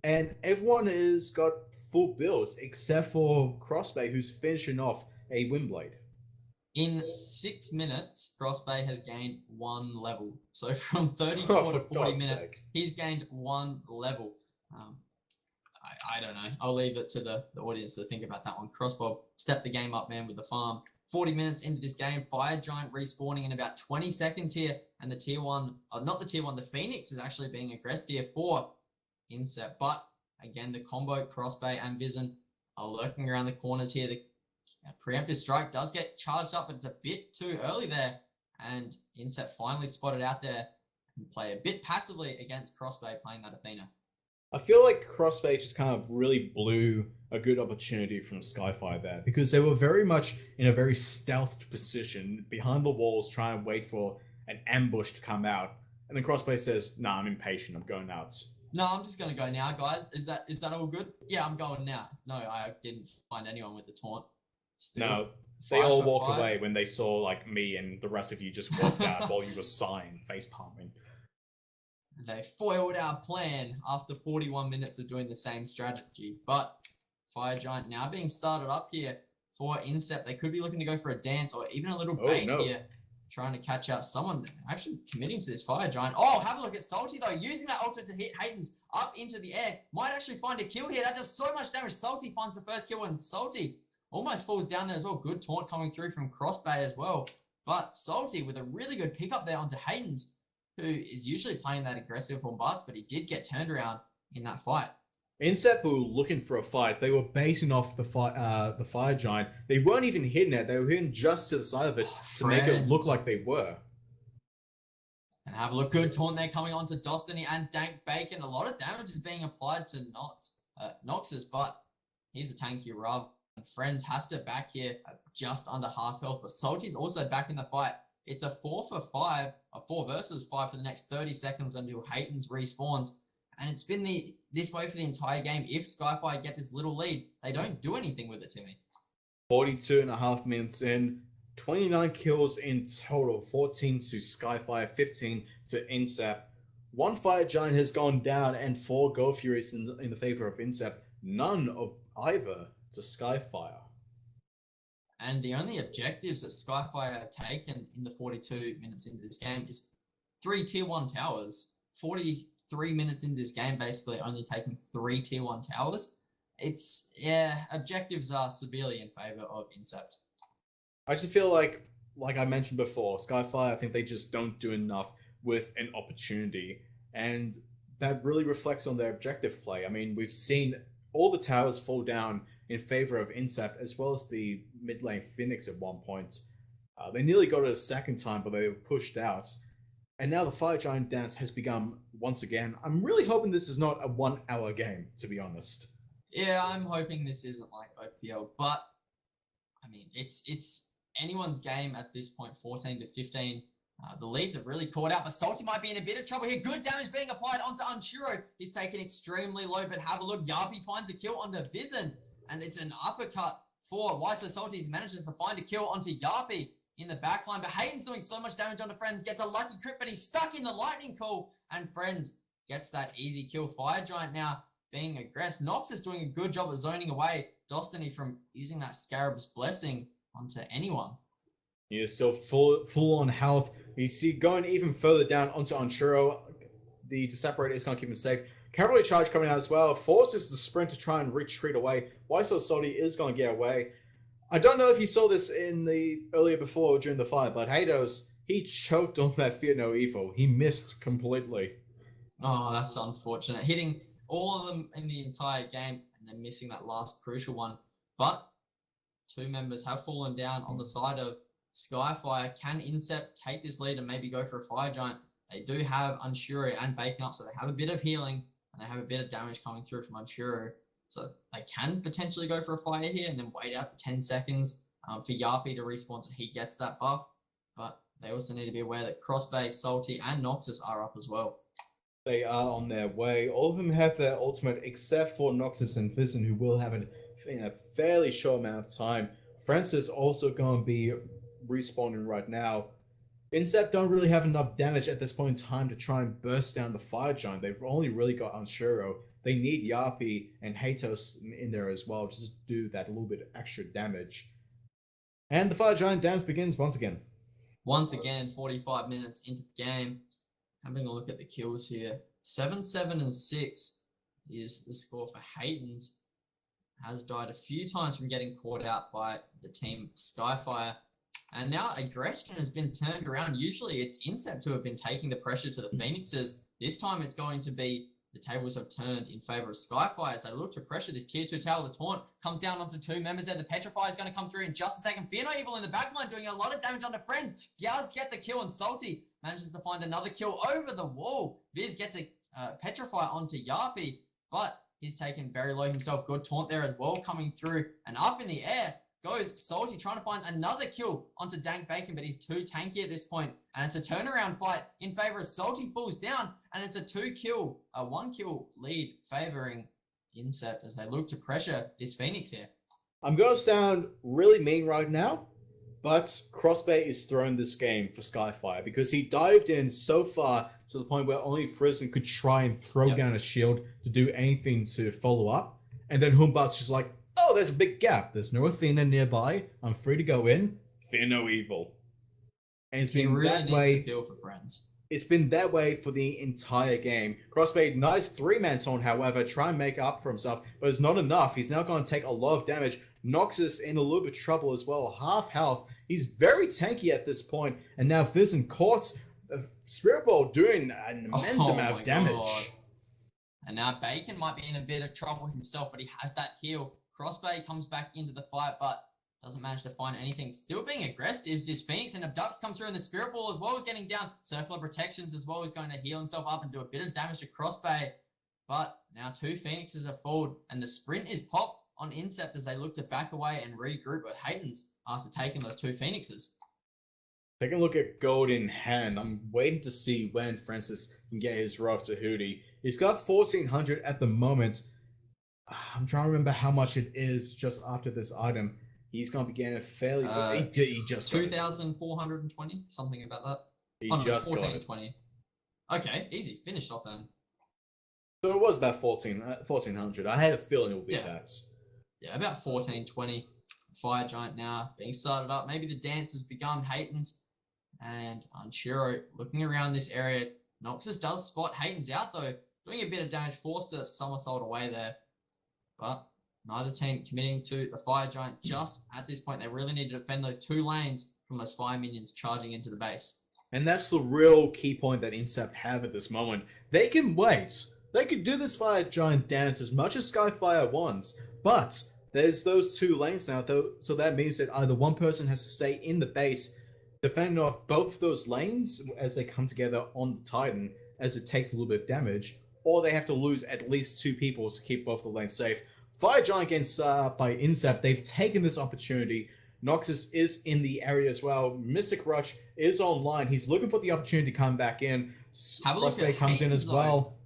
And everyone has got full builds, except for Crossbay, who's finishing off a Windblade. In 6 minutes, Crossbay has gained 1 level. So from 34 to 40 minutes, he's gained 1 level. I don't know. I'll leave it to the audience to think about that one. Crossbow stepped the game up, man, with the farm. 40 minutes into this game, Fire Giant respawning in about 20 seconds here, and the tier 1, not the tier 1, the Phoenix is actually being aggressed here for Incept. But again, the combo Crossbay and Vision are lurking around the corners here. The preemptive strike does get charged up, but it's a bit too early there, and Incept finally spotted out there and play a bit passively against Crossbay playing that Athena. I feel like Crossbay just kind of really blew a good opportunity from Skyfire there, because they were very much in a very stealthed position behind the walls trying to wait for an ambush to come out. And then Crossbay says, nah, I'm impatient, I'm going out. No, I'm just going to go now, guys. Is that all good? Yeah, I'm going now. No, I didn't find anyone with the taunt. Still, no, they all walk away when they saw like me and the rest of you just walked out while you were sighing, face palming. They foiled our plan after 41 minutes of doing the same strategy. But Fire Giant now being started up here for Incept. They could be looking to go for a dance or even a little bait here, trying to catch out someone actually committing to this Fire Giant. Oh, have a look at Salty, though, using that ultimate to hit Hayden's up into the air. Might actually find a kill here. That does so much damage. Salty finds the first kill, and Salty almost falls down there as well. Good taunt coming through from Crossbay as well. But Salty with a really good pickup there onto Hayden's, who is usually playing that aggressive on Barts, but he did get turned around in that fight. Incept were looking for a fight. They were basing off the Fire Giant. They weren't even hitting it. They were hitting just to the side of it to make it look like they were. And have a look. Good taunt there coming onto Destiny and Dank Bacon. A lot of damage is being applied to Noxus, but he's a tanky Rav. And Friends has to back here at just under half health, but Salty's also back in the fight. It's a 4 versus 5 for the next 30 seconds until Hayden's respawns. And it's been this way for the entire game. If Skyfire get this little lead, they don't do anything with it, Timmy. 42.5 minutes in, 29 kills in total, 14 to Skyfire, 15 to Incept. 1 Fire Giant has gone down and 4 Go Furies in the favor of Incept. None of either to Skyfire. And the only objectives that Skyfire have taken in the 42 minutes into this game is 3 tier 1 towers. 43 minutes into this game, basically only taking 3 tier 1 towers. Objectives are severely in favor of Incept. I just feel like I mentioned before, Skyfire, I think they just don't do enough with an opportunity. And that really reflects on their objective play. I mean, we've seen all the towers fall down in favor of Incept, as well as the mid lane Phoenix at one point. They nearly got it a second time, but they were pushed out. And now the Fire Giant dance has begun once again. I'm really hoping this is not a 1 hour game, to be honest. Yeah, I'm hoping this isn't like OPL, but I mean, it's anyone's game at this point, 14 to 15. The leads have really caught out, but Salty might be in a bit of trouble here. Good damage being applied onto Unshiro. He's taken extremely low, but have a look. Yapi finds a kill onto Vision, and it's an uppercut for Why So Salty. Manages to find a kill onto Yapi in the backline, but Hayden's doing so much damage onto Friends. Gets a lucky crit, but he's stuck in the lightning call, and Friends gets that easy kill. Fire Giant now being aggressive. Nox is doing a good job of zoning away Destiny from using that Scarab's Blessing onto anyone. He is still full on health. You see, going even further down onto Onshiro, the Separator is going to keep him safe. Cavalry Charge coming out as well. Forces the Sprint to try and retreat away. Why So Salty is going to get away. I don't know if you saw this in the earlier before during the fight, but Hados, he choked on that Fear No Evil. He missed completely. Oh, that's unfortunate. Hitting all of them in the entire game and then missing that last crucial one. But two members have fallen down on the side of Skyfire. Can Incept take this lead and maybe go for a Fire Giant? They do have Unshiro and Bacon up, so they have a bit of healing and they have a bit of damage coming through from Unshiro. So they can potentially go for a fire here and then wait out the 10 seconds for Yapi to respawn so he gets that buff. But they also need to be aware that Crossbay, Salty, and Noxus are up as well. They are on their way. All of them have their ultimate except for Noxus and Fizzin, who will have it in a fairly short amount of time. Francis also going to be respawning right now. Incept don't really have enough damage at this point in time to try and burst down the Fire Giant. They've only really got Unshiro. They need Yapi and Hatos in there as well, just to do that little bit of extra damage. And the Fire Giant dance begins once again. Once again, 45 minutes into the game. Having a look at the kills here. 7, 7, and 6 is the score for Hayden's. Has died a few times from getting caught out by the team Skyfire. And now aggression has been turned around. Usually it's Incept who have been taking the pressure to the Phoenixes. This time it's going to be the tables have turned in favor of Skyfire as they look to pressure this tier 2 tower. The taunt comes down onto two members there. The Petrify is going to come through in just a second. Fear No Evil in the backline doing a lot of damage onto Friends. Gals get the kill and Salty manages to find another kill over the wall. Viz gets a Petrify onto Yapi, but he's taken very low himself. Good taunt there as well coming through. And up in the air goes Salty trying to find another kill onto Dank Bacon, but he's too tanky at this point. And it's a turnaround fight in favor of Salty falls down, and it's a 1 kill lead favoring Incept as they look to pressure this Phoenix here. I'm going to sound really mean right now, but Crossbay is throwing this game for Skyfire because he dived in so far to the point where only Frizzin could try and throw down a shield to do anything to follow up. And then Humbat's just like, oh, there's a big gap. There's no Athena nearby. I'm free to go in. Fear no evil. And it's been really that needs way. to kill for Friends. It's been that way for the entire game. Crossbay, nice 3-man taunt, however, try and make up for himself, but it's not enough. He's now going to take a lot of damage. Noxus in a little bit of trouble as well. Half health. He's very tanky at this point. And now Fizz and Courts, Spirit Ball doing an immense amount of damage. God. And now Bacon might be in a bit of trouble himself, but he has that heal. Crossbay comes back into the fight, but doesn't manage to find anything. Still being aggressive is this Phoenix, and Abducts comes through, and the Spirit Ball as well is getting down. Circle of Protections as well is going to heal himself up and do a bit of damage to Crossbay. But now two Phoenixes are forward, and the sprint is popped on Incept as they look to back away and regroup with Hayden's after taking those two Phoenixes. Taking a look at gold in hand, I'm waiting to see when Francis can get his rough to Hootie. He's got 1,400 at the moment. I'm trying to remember how much it is just after this item. He's going to be getting a fairly... he just 2,420, something about that. He just 1,420. Okay, easy. Finished off then. So it was about 1,400. I had a feeling it would be that. Yeah, about 1,420. Fire Giant now being started up. Maybe the dance has begun. Hayden's and Unshiro looking around this area. Noxus does spot Hayden's out though. Doing a bit of damage. Forced a somersault away there. But neither team committing to the Fire Giant just at this point. They really need to defend those two lanes from those fire minions charging into the base. And that's the real key point that Incept have at this moment. They can wait. They could do this Fire Giant dance as much as Skyfire wants, but there's those two lanes now, though, so that means that either one person has to stay in the base, defending off both of those lanes as they come together on the Titan, as it takes a little bit of damage, or they have to lose at least 2 people to keep both the lanes safe. Fire Giant gets by Incept. They've taken this opportunity. Noxus is in the area as well. Mystic Rush is online. He's looking for the opportunity to come back in. Crossbay comes in as well.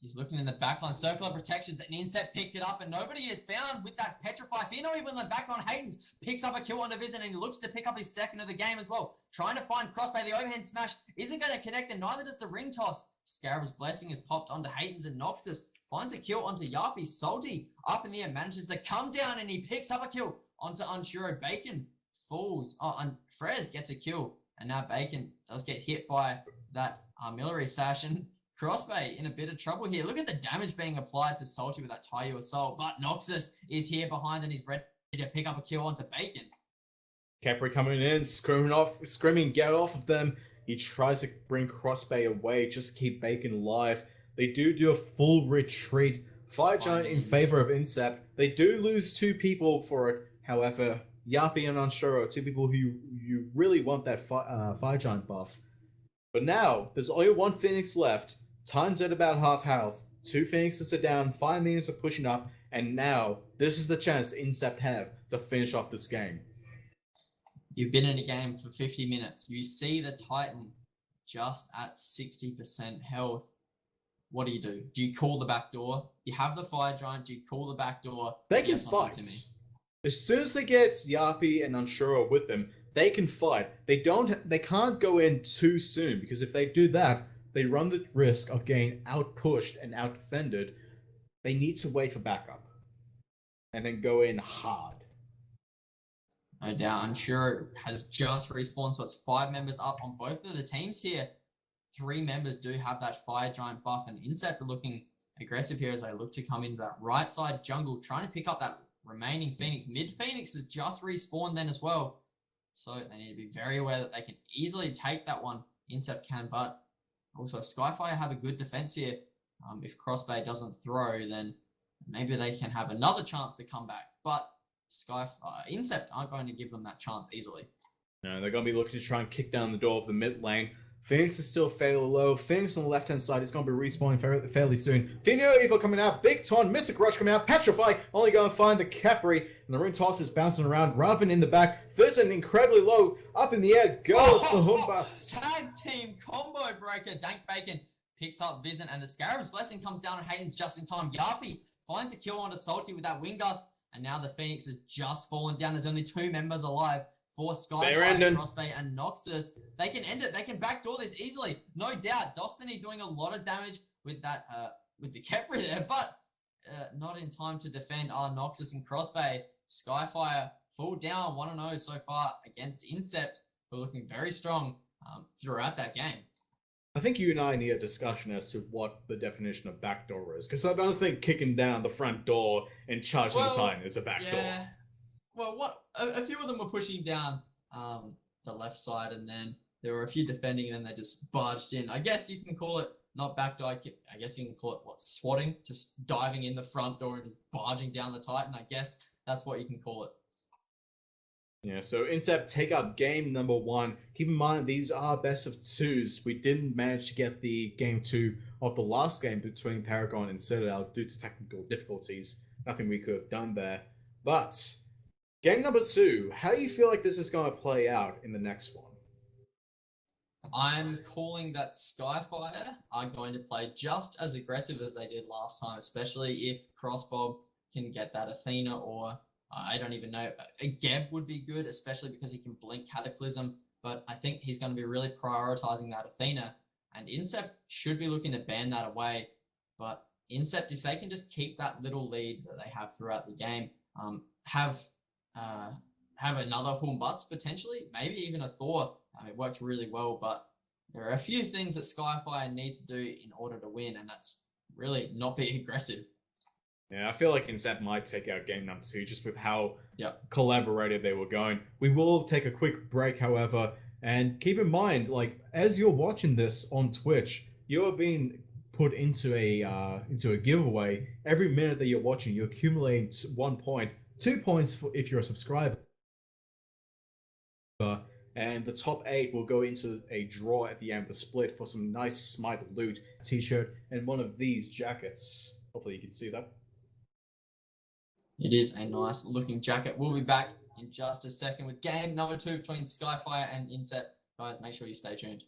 He's looking in the backline. Circle of protections, and Incept picked it up, and nobody is found with that Petrify. Fino even in the background. Hayden's picks up a kill on Division, and he looks to pick up his second of the game as well. Trying to find Crossbay. The overhand smash isn't going to connect, and neither does the ring toss. Scarab's Blessing is popped onto Hayden's, and Noxus finds a kill onto Yapi. Salty up in the air, manages to come down, and he picks up a kill onto Unshuro. Bacon falls. And Frez gets a kill, and now Bacon does get hit by that artillery sash, and Crossbay in a bit of trouble here. Look at the damage being applied to Salty with that Taiyu Assault, but Noxus is here behind, and he's ready to pick up a kill onto Bacon. Capri coming in, screaming, get off of them. He tries to bring Crossbay away just to keep Bacon alive. They do a full retreat. Fire Giant in favor of Incept. They do lose 2 people for it. However, Yapi and Anshuro, 2 people who you really want that Fire Giant buff. But now, there's only 1 Phoenix left. Time's at about half health. 2 Phoenixes are down, 5 minions are pushing up, and now, this is the chance Incept have to finish off this game. You've been in a game for 50 minutes. You see the Titan just at 60% health. What do? Do you call the back door? You have the Fire Giant. Do you call the back door? They can fight. As soon as they get Yapi and Anshuro with them, they can fight. They can't go in too soon, because if they do that, they run the risk of getting out-pushed and out-defended. They need to wait for backup. And then go in hard. No doubt. Unshuro has just respawned, so it's 5 members up on both of the teams here. 3 members do have that Fire Giant buff, and Incept are looking aggressive here as they look to come into that right side jungle, trying to pick up that remaining Phoenix. Mid Phoenix has just respawned then as well, so they need to be very aware that they can easily take that one. Incept can, but also if Skyfire have a good defense here, if Crossbay doesn't throw, then maybe they can have another chance to come back, but Incept aren't going to give them that chance easily. No, they're going to be looking to try and kick down the door of the mid lane. Phoenix is still fairly low. Phoenix on the left-hand side is going to be respawning fairly soon. Fino Evil coming out. Big Ton, Mystic Rush coming out. Petrify only going to find the Capri. And the ring toss is bouncing around. Raven in the back. Fizzin incredibly low. Up in the air goes the Humbats. Tag team combo breaker. Dank Bacon picks up Vision, and the Scarab's Blessing comes down, and Hayden's just in time. Yapi finds a kill onto Salty with that Wind Gust. And now the Phoenix has just fallen down. There's only 2 members alive. For Skyfire, Crossbay, and Noxus. They can end it. They can backdoor this easily. No doubt. Destiny doing a lot of damage with that, with the Kepri there, but not in time to defend Noxus and Crossbay. Skyfire full down 1-0 so far against Incept, who are looking very strong throughout that game. I think you and I need a discussion as to what the definition of backdoor is, because I don't think kicking down the front door and charging the Titan is a backdoor. Yeah. Well, a few of them were pushing down the left side, and then there were a few defending, and then they just barged in. I guess you can call it not backdoor. I guess you can call it swatting, just diving in the front door and just barging down the Titan. I guess that's what you can call it. Yeah, so Incept take up game number 1. Keep in mind, these are best of 2s. We didn't manage to get the game 2 of the last game between Paragon and Citadel due to technical difficulties. Nothing we could have done there. But game number 2, how do you feel like this is going to play out in the next one? I'm calling that Skyfire are going to play just as aggressive as they did last time, especially if Crossbob can get that Athena, or I don't even know. A Geb would be good, especially because he can blink Cataclysm, but I think he's going to be really prioritizing that Athena, and Incept should be looking to ban that away. But Incept, if they can just keep that little lead that they have throughout the game, have another Humbuts potentially, maybe even a Thor. It works really well, but there are a few things that Skyfire need to do in order to win, and that's really not be aggressive. Yeah, I feel like Incept might take out game number 2 just with how collaborative they were going. We will take a quick break, however, and keep in mind, like, as you're watching this on Twitch, you are being put into a giveaway. Every minute that you're watching, you accumulate 1 point, 2 points if you're a subscriber, and the top 8 will go into a draw at the end of the split for some nice Smite loot, t-shirt, and one of these jackets. Hopefully you can see that. It is a nice looking jacket. We'll be back in just a second with game number 2 between Skyfire and Incept. Guys, make sure you stay tuned.